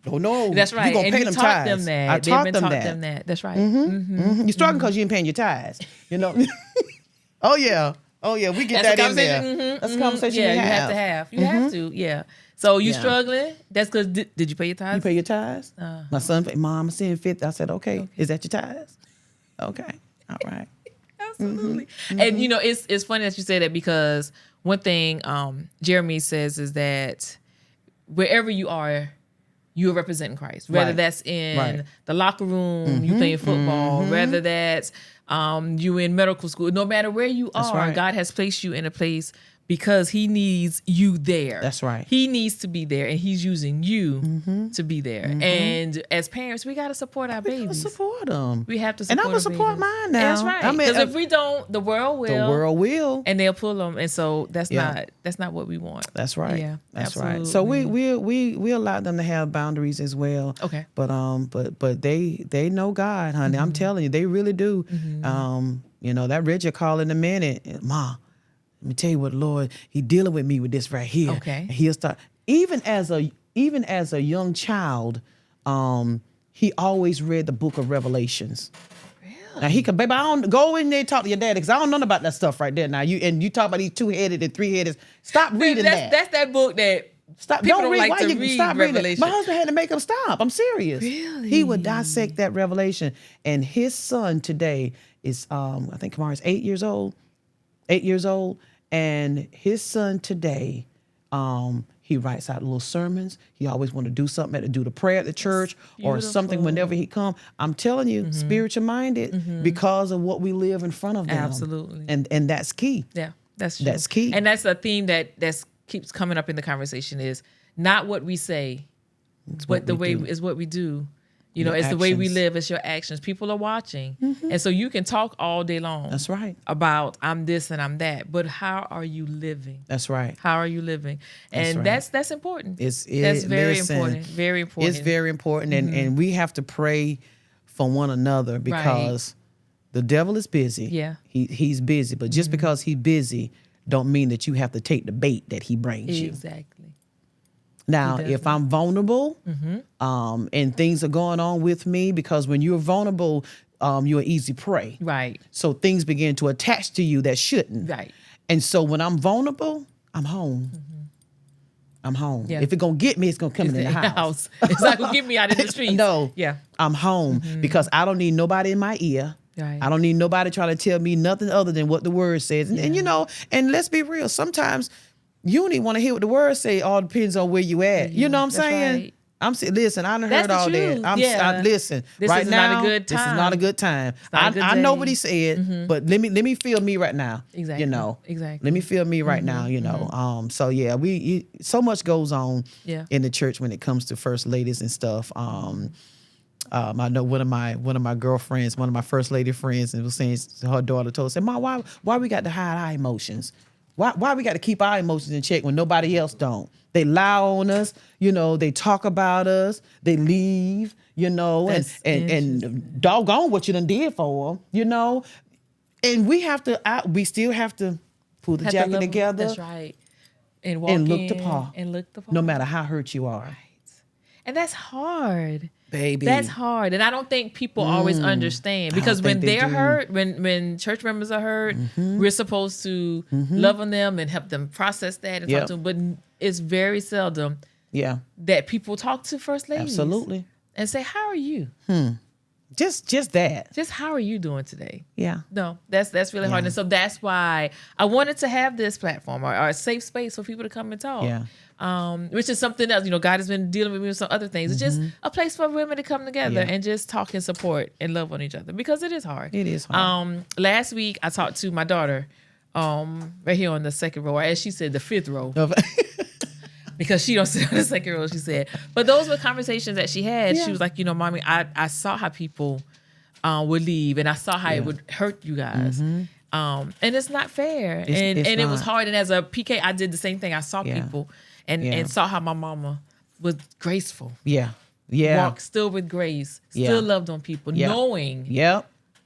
Oh, no. That's right. You gonna And pay you them taught tithes. them that. I taught They've been them taught that. them that. That's right. You're struggling because you ain't paying your tithes. You know? Oh, yeah. Oh, yeah. We get That's that a in there. conversation. That's a conversation Yeah, we you have. have to have. You have to. Yeah. So you Yeah. struggling? That's because did you pay your tithes? You pay your tithes? My son paid, Mom, I'm sending 50. I said, okay. Is that your tithes? Okay. All right. Absolutely. And you know, it's funny that you say that because one thing Jeremy says is that wherever you are representing Christ. Whether Right. that's in Right. the locker room, you playing football, whether that's you in medical school, no matter where you are, right. God has placed you in a place because he needs you there. That's right. He needs to be there and he's using you to be there. And as parents, we got to support our We babies. support them. We have to And support I'm going to our support babies. mine now. That's right. I mean, Because if we don't, the world will. the world will. And they'll pull them. And so that's Yeah. not what we want. That's right. Yeah, That's absolutely. right. So we allow them to have boundaries as well. Okay. But they know God, honey. I'm telling you, they really do. You know, that Richard call in a minute, Ma. Let me tell you what, Lord, he dealing with me with this right here. Okay. And he'll start even as a young child, he always read the book of Revelations. Really? Now he could, baby, I don't go in there and talk to your daddy because I don't know about that stuff right there. Now you talk about these 2-headed and 3-headed. Stop reading that. That's that book that Stop! people Don't read. like Why to you read stop reading it? Revelation. My husband had to make him stop. I'm serious. Really? He would dissect that revelation, and his son today is, I think Kamara's 8 years old. 8 years old, and his son today, he writes out little sermons. He always want to do something, to do the prayer at the church or something whenever he come. I'm telling you, spiritual minded because of what we live in front of them. Absolutely. And that's key. Yeah, that's true. That's key. And that's a theme that keeps coming up in the conversation is not what we say, but the way is what we do. You know, Your it's the way we actions. live. It's your actions. People are watching. And so you can talk all day long. That's right. About I'm this and I'm that. But how are you living? That's right. How are you living? And right. that's important. That's very important. Very important. It's very important. And we have to pray for one another because the devil is busy. Yeah. He's busy. But just because he's busy don't mean that you have to take the bait that he brings you. Exactly. Now, if I'm vulnerable and things are going on with me, because when you're vulnerable, you're an easy prey. Right. So things begin to attach to you that shouldn't. Right. And so when I'm vulnerable, I'm home. I'm home. Yeah. If it's going to get me, it's going to come in the house. It's not going to get me out in the streets. No. Yeah. I'm home because I don't need nobody in my ear. Right. I don't need nobody trying to tell me nothing other than what the word says. And you know, and let's be real, sometimes you don't even want to hear what the word say. All depends on where you at. You know what I'm That's saying? right. I'm saying, listen, I done That's heard the all truth. that. Yeah. Listen, This right is now, not a good this is time. not a good time. not a good I know day. what he said, but let me feel me right now. Exactly. You know, Exactly. let me feel me right now. You know, so yeah, so much goes on Yeah. in the church when it comes to first ladies and stuff. I know one of my girlfriends, one of my first lady friends, and was saying her daughter told her, said, "Ma, why we got to hide our emotions? Why we got to keep our emotions in check when nobody else don't? They lie on us, you know, they talk about us, they leave, you know, and doggone what you done did for them, you know, and we still have to pull the jacket together, That's right. And walk and look in the part, and look the part. no matter how hurt you are, And that's hard. baby. That's hard. And I don't think people always understand because when think they they're do. hurt, when church members are hurt, we're supposed to love on them and help them process that and Yep. talk to them. But it's very seldom Yeah, that people talk to first ladies. absolutely. And say, how are you? Just that. Just how are you doing today? Yeah. No, that's really hard. And so that's why I wanted to have this platform or a safe space for people to come and talk. Yeah. Which is something else. God has been dealing with me with some other things. It's just a place for women to come together and just talk and support and love on each other because it is hard. It is hard. Last week I talked to my daughter, right here on the second row, or as she said, the fifth row. Because she don't sit on the second row, she said. But those were conversations that she had. She was like, Mommy, I saw how people would leave, and I saw how it would hurt you guys. And it's not fair. And it was hard. And as a PK, I did the same thing. I saw people and saw how my mama was graceful. Yeah. Walked still with grace, still loved on people, knowing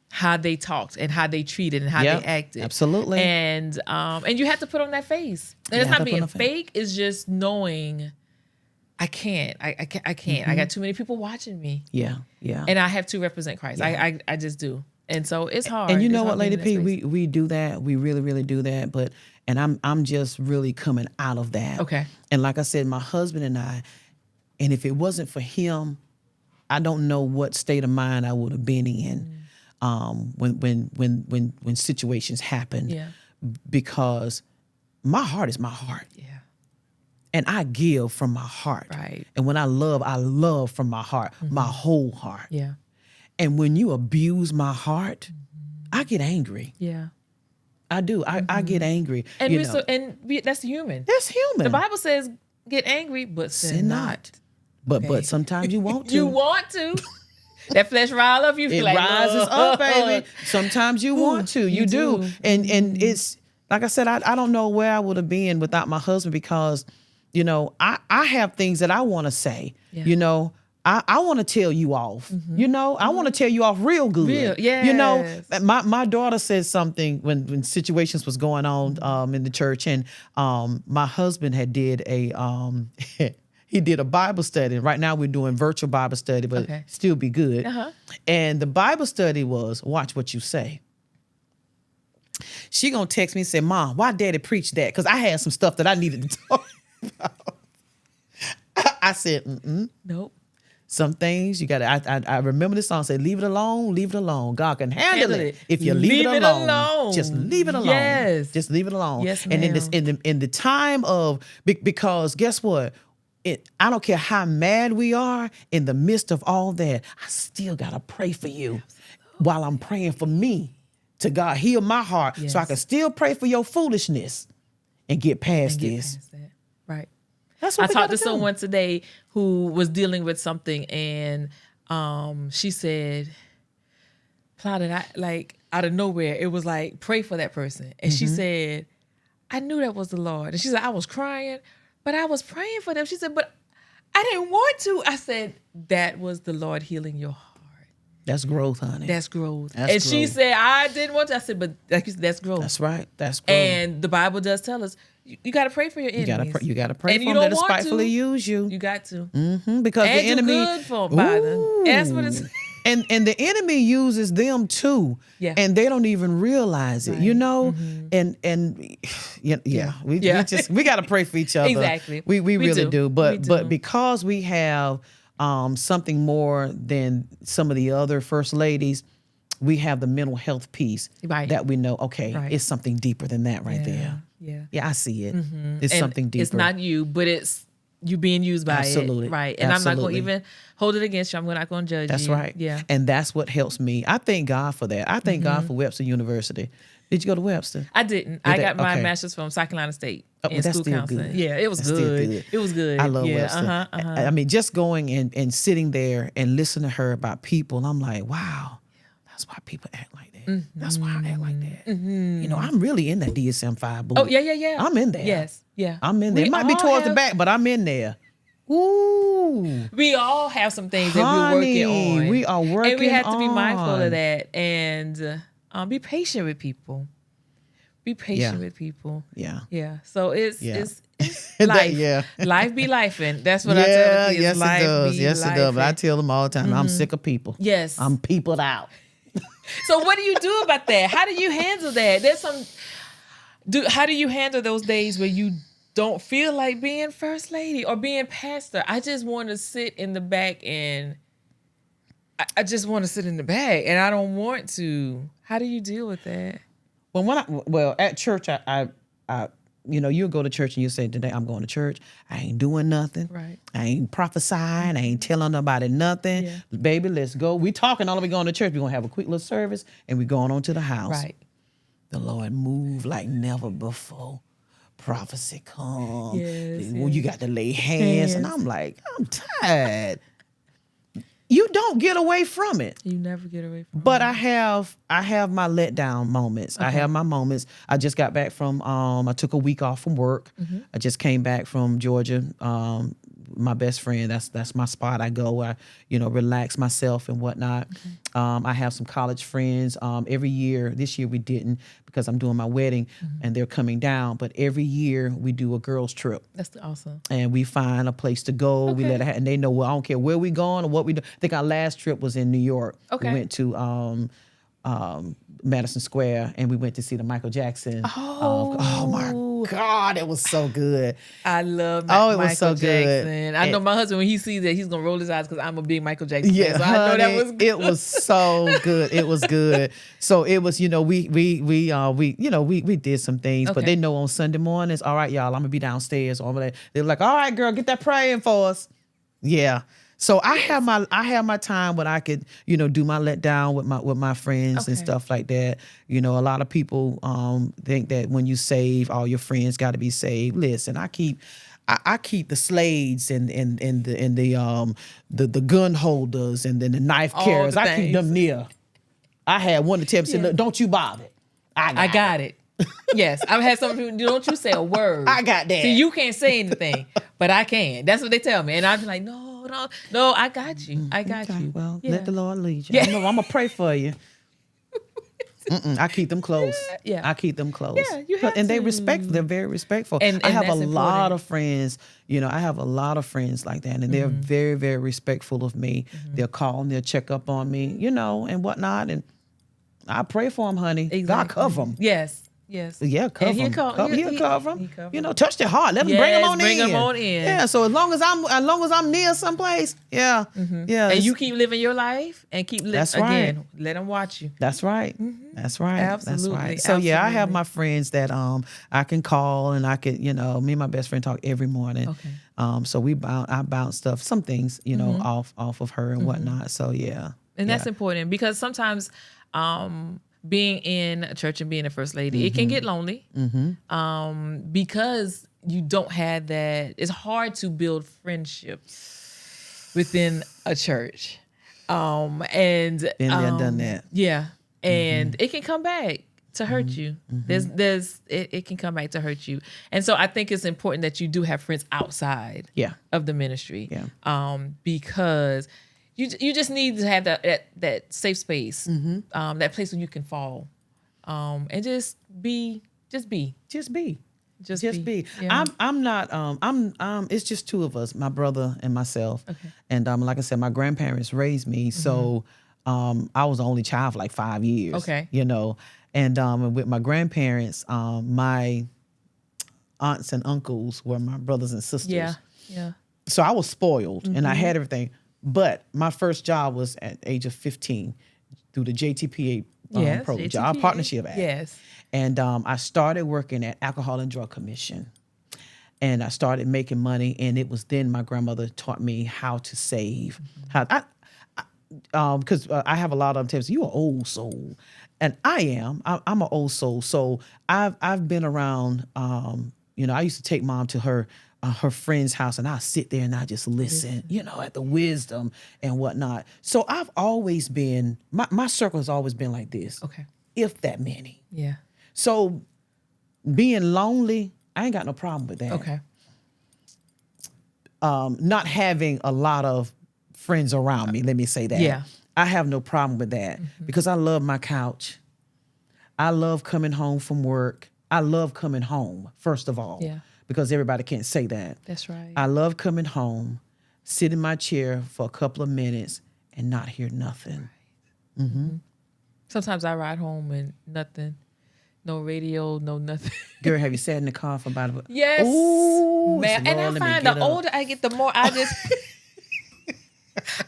how they talked and how they treated and how they acted. Absolutely. And you have to put on that face. And it's not being fake, it's just knowing I can't. I can't. I got too many people watching me. Yeah. And I have to represent Christ. I just do. And so it's hard. And you know what, Lady P, we do that. We really, really do that. But I'm just really coming out of that. Okay. And like I said, my husband and I, and if it wasn't for him, I don't know what state of mind I would have been in when situations happen. Yeah. Because my heart is my heart. Yeah. And I give from my heart. Right. And when I love from my heart, my whole heart. Yeah. And when you abuse my heart, I get angry. Yeah. I do. I get angry. And that's human. That's human. The Bible says get angry, but sin not. But sometimes you want to. You want to. That flesh rile up. You feel it like rises up, baby. Sometimes you want to. You do. And it's like I said, I don't know where I would have been without my husband because, I have things that I want to say. Yeah. I want to tell you off. I want to tell you off real good. My daughter said something when situations was going on in the church, and my husband had did a he did a Bible study. Right now we're doing virtual Bible study, but still be good. And the Bible study was watch what you say. She gonna text me and say, "Mom, why Daddy preached that?" Because I had some stuff that I needed to talk about. I said, nope. Some things you got to, I remember this song say, leave it alone. God can handle it. If you leave it alone. Just leave it alone. Yes. Just leave it alone. Yes, and in the time of, because guess what? I don't care how mad we are, in the midst of all that, I still got to pray for you while I'm praying for me. To God, heal my heart so I can still pray for your foolishness and get past this. Right. That's what I talked to someone today who was dealing with something, and she said, plotted out of nowhere, it was like, pray for that person. And she said, I knew that was the Lord. And she said, I was crying, but I was praying for them. She said, but I didn't want to. I said, that was the Lord healing your heart. That's growth, honey. That's growth. She said, I didn't want to. I said, but like you said, that's growth. That's right. That's growth. And the Bible does tell us, you got to pray for your enemies. You got to pray for them that despitefully use you. You got to. Because and the enemy. do good for by them. That's what it's. And the enemy uses them too. Yeah. And they don't even realize it, right. And we got to pray for each other. Exactly. We really do. But because we have something more than some of the other first ladies, we have the mental health piece that we know, it's something deeper than that there. Yeah, I see it. It's something deeper. It's not you, but it's you being used by it. Right. And I'm not going to even hold it against you. I'm not going to judge you. That's right. Yeah. And that's what helps me. I thank God for that. I thank God for Webster University. Did you go to Webster? I didn't. I got my master's from South Carolina State in school counseling. Good. Yeah, it was good. It was good. I love Webster. I mean, just going and sitting there and listening to her about people, I'm like, wow, that's why people act like that. That's why I act like that. I'm really in that DSM-5 book. Oh, yeah. I'm in there. Yes, yeah. I'm in there. It might be towards the back, but I'm in there. Ooh. We all have some things that we're working on. We are working on. And we have to be mindful of that and be patient with people. Be patient with people. Yeah. Yeah. So it's life. Life be lifing. That's what I tell the kids. Yes, life it does. Yes, it does. But I tell them all the time, I'm sick of people. Yes. I'm peopled out. So what do you do about that? How do you handle that? How do you handle those days where you don't feel like being first lady or being pastor? I just want to sit in the back and I just want to sit in the back and I don't want to. How do you deal with that? Well, at church, I you'll go to church and you say, today I'm going to church. I ain't doing nothing. Right. I ain't prophesying. I ain't telling nobody nothing. Yeah. Baby, let's go. We talking all the way going to church. We're going to have a quick little service and we going on to the house. Right. The Lord moved like never before. Prophecy come. Yes, When you got to lay hands. And I'm like, I'm tired. You don't get away from it. You never get away from But it. I have my letdown moments. I have my moments. I just got back from I took a week off from work. I just came back from Georgia. My best friend, that's my spot. I go, I relax myself and whatnot. I have some college friends. Every year, this year we didn't because I'm doing my wedding and they're coming down. But every year we do a girls trip. That's awesome. And we find a place to go. We let it and they know, well, I don't care where we going or what we do. I think our last trip was in New York. Okay. We went to Madison Square and we went to see the Michael Jackson. Oh my God, it was so good. I love it Michael was so good. Jackson. I know my husband, when he sees that, he's gonna roll his eyes because I'm a big Michael Jackson Yeah, fan. So I know that was good. It was so good. It was good. So it was, we did some things, but Okay. they know on Sunday mornings, all right, y'all, I'm gonna be downstairs. All that. They're like, all right, girl, get that praying for us. Yeah. So I have my time when I could, do my letdown with my friends and Okay. stuff like that. A lot of people think that when you save, all your friends got to be saved. Listen, I keep the Slades and the gun holders and then the knife All carriers. the I keep them near. I had one to tell me, say, look, don't you bother. I got it. Yes, I've had some people. Don't you say a word? I got that. See, you can't say anything, but I can. That's what they tell me, and I'm like, no, I got you. I got Okay, you. well, Yeah. let the Lord lead you. Yeah. I'm gonna pray for you. I keep them close. Yeah. I keep them close. Yeah, you have and they to. respect. They're very respectful. And I have a that's lot important. of friends. I have a lot of friends like that, and they're very, very respectful of me. They'll call and they'll check up on me, and whatnot. And I pray for them, honey. God Exactly. cover them. Yes. Yes. Yeah, cover And them. he'll Cover them. He cover Touch their heart. Let them bring them Yes, on bring in. 'em on in. Yeah. So as long as I'm near someplace, yeah, yeah. And it's- you keep living your life and keep living. That's right. Again, let them watch you. That's right. That's right. Absolutely, That's right. So yeah, I have absolutely. my friends that I can call and I could, me and my best friend talk every morning. Okay. So I bounce stuff, some things, off of her and whatnot. So yeah. And that's important because sometimes being in a church and being a first lady, it can get lonely because you don't have that. It's hard to build friendships within a church. And Been there, done that. Yeah. And it can come back to hurt you. It can come back to hurt you. And so I think it's important that you do have friends outside Yeah. of the ministry. Yeah. Because you just need to have that safe space, that place where you can fall, and just be. Just be. Just be. Yeah. I'm not it's just two of us, my brother and myself. Okay. And like I said, my grandparents raised me, so I was the only child for like 5 years. Okay. And with my grandparents, my aunts and uncles were my brothers and sisters. Yeah. Yeah. So I was spoiled and I had everything. But my first job was at the age of 15 through the JTPA Yes, program, JTPA. Job Partnership Act. Yes. And I started working at Alcohol and Drug Commission. And I started making money. And it was then my grandmother taught me how to save. Because I have a lot of them tell me, you're an old soul. And I am. I'm an old soul. So I've been around, I used to take mom to her friend's house and I'll sit there and I just listen, at the wisdom and whatnot. So I've always been, my circle has always been like this. Okay. If that many. Yeah. So being lonely, I ain't got no problem with that. Okay. Not having a lot of friends around me, let me say that. Yeah. I have no problem with that because I love my couch. I love coming home from work. I love coming home, first of all. Yeah. Because everybody can't say that. That's right. I love coming home, sit in my chair for a couple of minutes and not hear nothing. Sometimes I ride home and nothing, no radio, no nothing. Girl, have you sat in the car for about Yes, Ooh, man. Lord, And I let me find get the up. older I get, the more I just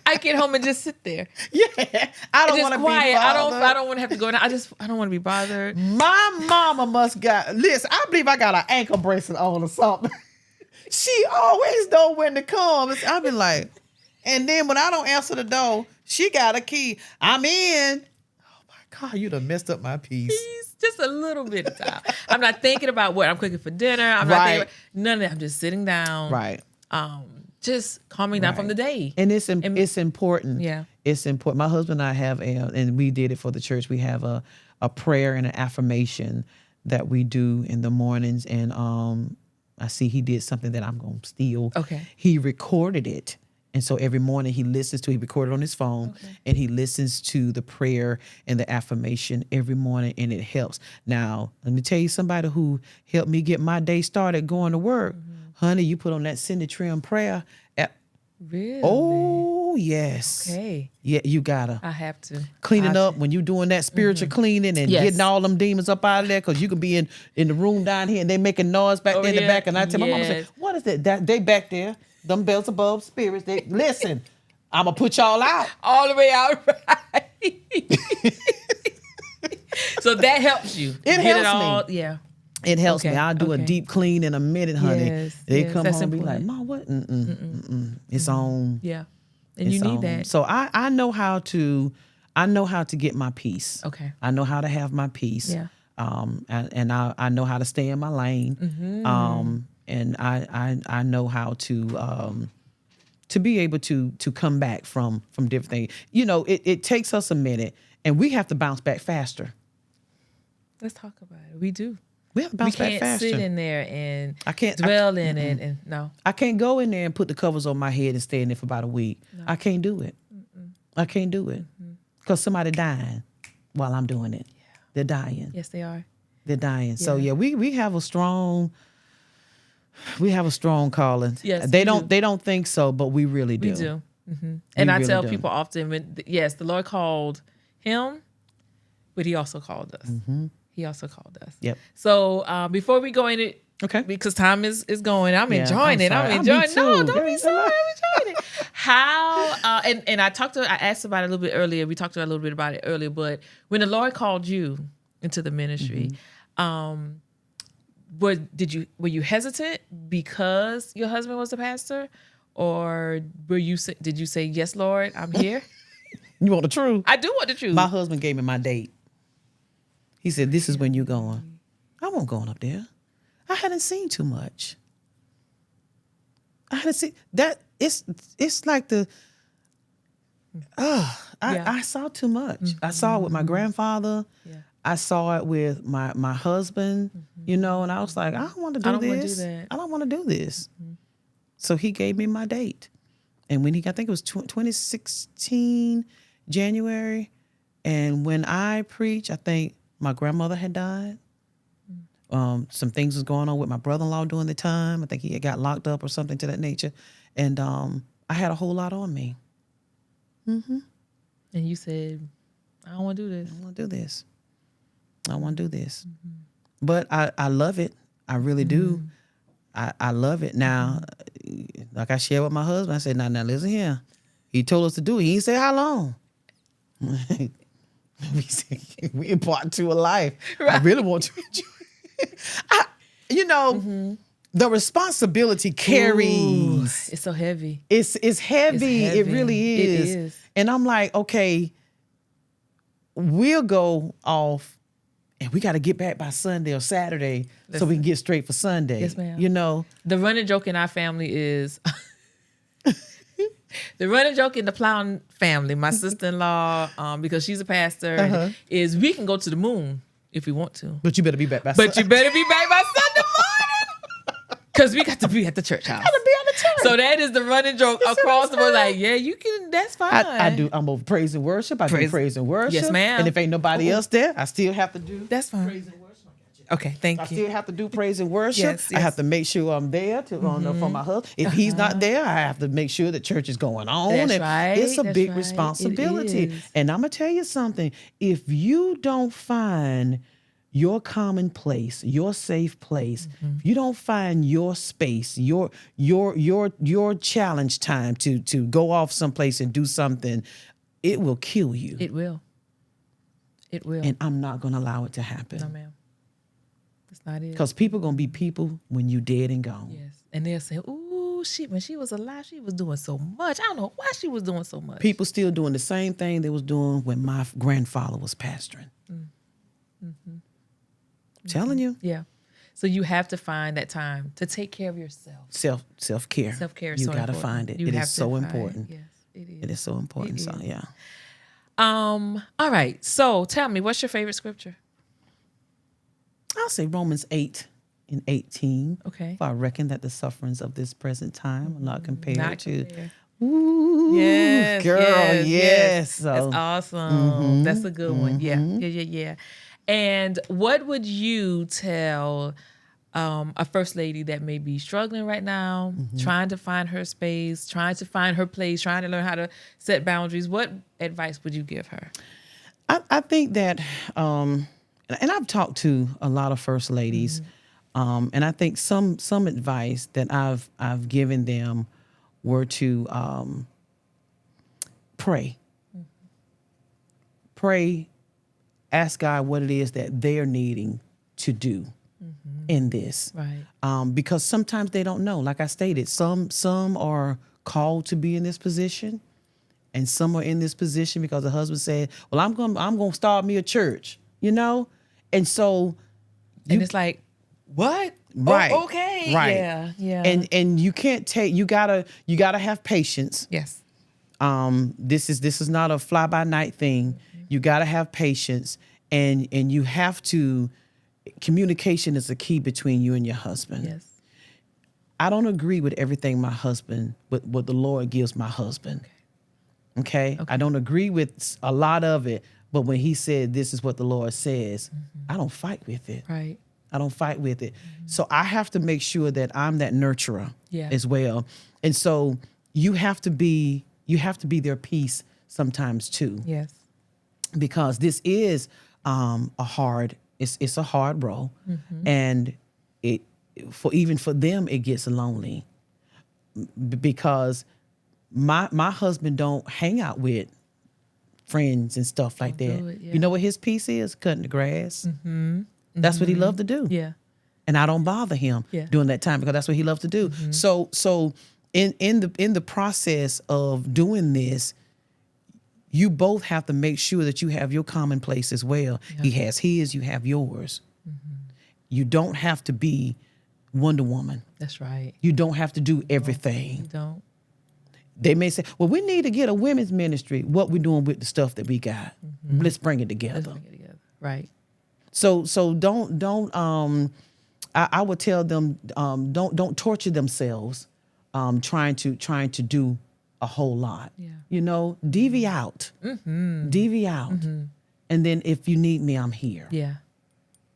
I get home and just sit there. Yeah, I don't want to be quiet. bothered. I don't want to have to go down. I don't want to be bothered. My mama must got, listen, I believe I got an ankle bracelet on or something. She always know when to come. I be like, and then when I don't answer the door, she got a key. I'm in. Oh my God, you done messed up my peace. Just a little bit of time. I'm not thinking about what I'm cooking for dinner. I'm not thinking about none of that. I'm just sitting down. Right. Just calming down from the day. And it's important. Yeah. It's important. My husband and I have and we did it for the church. We have a prayer and an affirmation that we do in the mornings. And I see he did something that I'm going to steal. Okay. He recorded it. And so every morning he recorded on his phone, and he listens to the prayer and the affirmation every morning, and it helps. Now, let me tell you somebody who helped me get my day started going to work. Honey, you put on that Cindy Trim prayer. Really? Oh, yes. Okay. Yeah, you gotta. I have to. Cleaning up when you're doing that spiritual cleaning and getting all them demons up out of there, because you can be in the room down here and they making noise back there in the back. And I tell my mama, say, what is that? They back there. Them bells above spirits. They listen. I'm gonna put y'all out. All the way out. Right. So that helps you. It helps me. Yeah. It helps me. I'll do a deep clean in a minute, honey. Yes, they yes, come that's home and be important. like, Mom, what? It's on. Yeah. And you need that. So I know how to get my peace. Okay. I know how to have my peace. Yeah. And I know how to stay in my lane. And I know how to be able to come back from different things. You know, it takes us a minute, and we have to bounce back faster. Let's talk about it. We do. We have to bounce back faster. We can't sit in there and I can't dwell in it. And no. I can't go in there and put the covers on my head and stay in there for about a week. No. I can't do it. I can't do it. Because somebody dying while I'm doing it. Yeah. They're dying. Yes, they are. They're dying. Yeah. So yeah, we have a strong calling. Yes, they don't think so, but we really do. We do. And I tell people often, the Lord called him, but he also called us. He also called us. Yep. So before we go in it, because time is going, I'm enjoying it. I'm enjoying it. No, don't be sorry. I'm enjoying it. How and I asked about it a little bit earlier. We talked a little bit about it earlier, but when the Lord called you into the ministry, were you hesitant because your husband was a pastor, or did you say, yes, Lord, I'm here? You want the truth? I do want the truth. My husband gave me my date. He said, this is when you going. I won't going up there. I hadn't seen too much. I hadn't seen that. It's like I saw too much. I saw it with my grandfather. Yeah. I saw it with my husband, you know, and I was like, I don't want to do this. I don't want to do this. So he gave me my date. And when I think it was 2016, January. And when I preached, I think my grandmother had died. Some things was going on with my brother-in-law during the time. I think he had got locked up or something to that nature. And I had a whole lot on me. And you said, I don't want to do this. I don't want to do this. I want to do this. But I love it. I really do. I love it. Now, like I shared with my husband, I said, now listen here. He told us to do it. He didn't say how long. We in part 2 of life. Right. I really want to enjoy it. The responsibility carries. It's so heavy. It's heavy. It really is. It is. And I'm like, okay, we'll go off and we got to get back by Sunday or Saturday so we can get straight for Sunday. Yes, ma'am. You know? The running joke in our family is... The running joke in the Plowing family, my sister-in-law, because she's a pastor, is we can go to the moon if we want to. But you better be back by Sunday. But you better be back by Sunday morning. Because we got to be at the church house. Got to be at the church. So that is the running joke across the board. Like, yeah, you can, that's fine. I do. I'm over praise and worship. I do praise and worship. Yes, ma'am. And if ain't nobody else there, I still have to do that's fine. Praise and worship. Okay, thank you. I still have to do praise and worship. Yes. I have to make sure I'm there for my husband. If he's not there, I have to make sure the church is going on. That's right. It's a big responsibility. And I'm going to tell you something. If you don't find your common place, your safe place, if you don't find your space, your challenge time to go off someplace and do something, it will kill you. It will. It will. And I'm not going to allow it to happen. No, ma'am. That's not it. Because people going to be people when you dead and gone. Yes. And they'll say, ooh, when she was alive, she was doing so much. I don't know why she was doing so much. People still doing the same thing they was doing when my grandfather was pastoring. Telling you. Yeah. So you have to find that time to take care of yourself. Self-care. Self-care is You so got to important. find it. You It have is to so find important. Yes, it is. It is so important. It So, is. yeah. All right. So tell me, what's your favorite scripture? I'll say Romans 8:18. Okay. For I reckon that the sufferings of this present time are not compared Not to. compared. Ooh, Yes, girl, yes. So, That's awesome. That's a good one. Yeah. And what would you tell a first lady that may be struggling right now, trying to find her space, trying to find her place, trying to learn how to set boundaries? What advice would you give her? I think that, and I've talked to a lot of first ladies, and I think some advice that I've given them were to pray. Pray, ask God what it is that they're needing to do in this. Right. Because sometimes they don't know. Like I stated, some are called to be in this position, and some are in this position because the husband said, well, I'm gonna start me a church, And so And it's like, what? Right. Oh, okay. Right. Yeah. And you can't take, you gotta have patience. Yes. This is not a fly by night thing. You gotta have patience, and you have to. Communication is the key between you and your husband. Yes. I don't agree with everything what the Lord gives my husband. Okay. I don't agree with a lot of it, but when he said this is what the Lord says, I don't fight with it. Right. I don't fight with it. So I have to make sure that I'm that nurturer as well. And so you have to be their peace sometimes too. Yes. Because this is it's a hard role. And even for them it gets lonely. Because my husband don't hang out with friends and stuff like that. You know what his peace is? Cutting the grass. That's what he loved to do. Yeah. And I don't bother him during that time because that's what he loves to do. So in the process of doing this, you both have to make sure that you have your common place as well. Yeah. He has his, you have yours. You don't have to be Wonder Woman. That's right. You don't have to do everything. You don't. They may say, well, we need to get a women's ministry. What we doing with the stuff that we got? Let's bring it together. Let's bring it together. Right. So don't I would tell them don't torture themselves trying to do a whole lot. Yeah. Deviate out. Deviate out. And then if you need me, I'm here. Yeah.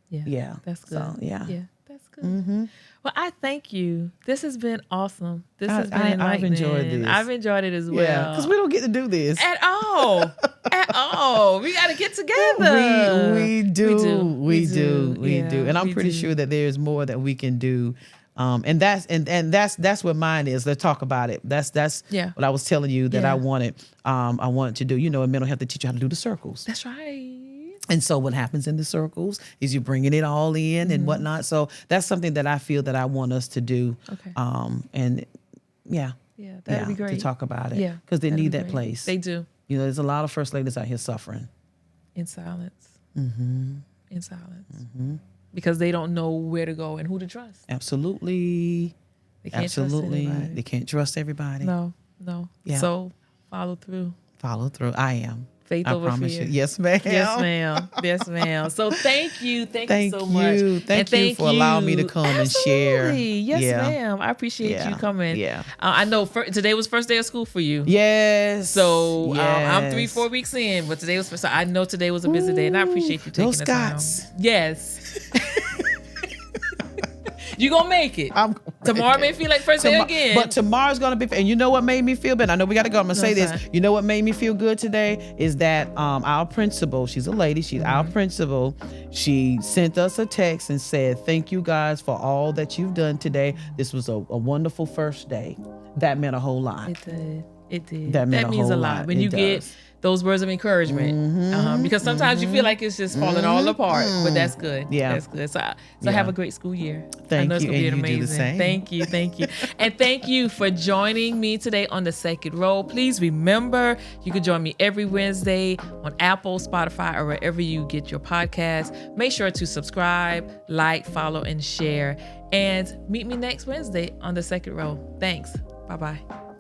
Yeah. That's good. So, yeah. Yeah. That's good. Well, I thank you. This has been awesome. This has been enlightening. I've enjoyed this. I've enjoyed it as well. Yeah, because we don't get to do this. At all. At all. We got to get together. We do. Yeah, And I'm pretty sure that there's more that we can do. And that's what mine is. Let's talk about it. That's what I was telling you that I wanted to do. In mental health, they teach you how to do the circles. That's right. And so what happens in the circles is you're bringing it all in and whatnot. So that's something that I feel that I want us to do. Okay. And that'd be great to talk about it. Yeah, because they need that place. They do. There's a lot of first ladies out here suffering in silence. In silence. Because they don't know where to go and who to trust. Absolutely. They can't trust anybody. They can't trust everybody. No. Yeah. So follow through. I am. Faith over promise fear. You. Yes, ma'am. Yes, ma'am. So thank you. Thank you so much. Thank you for allowing me to come and share. Yes, ma'am. I appreciate you coming. Yeah. I know today was first day of school for you. Yes. So I'm 3-4 weeks in, but today was first. So I know today was a busy day, and I appreciate you taking the time. Scots. Yes. You gonna make it. I'm Tomorrow may feel like first day again. But tomorrow's going to be, and you know what made me feel better? I know we got to go. I'm going to say this. You know what made me feel good today is that our principal, she's a lady, she's our principal. She sent us a text and said, thank you guys for all that you've done today. This was a wonderful first day. That meant a whole lot. It did. That means a lot when you get those words of encouragement, because sometimes you feel like it's just falling all apart, but that's good. Yeah, that's good. So have a great school year. Thank I know it's you, gonna be and you amazing. do the same. Thank you, and thank you for joining me today on the second row. Please remember, you can join me every Wednesday on Apple, Spotify, or wherever you get your podcasts. Make sure to subscribe, like, follow, and share. And meet me next Wednesday on the second row. Thanks. Bye-bye.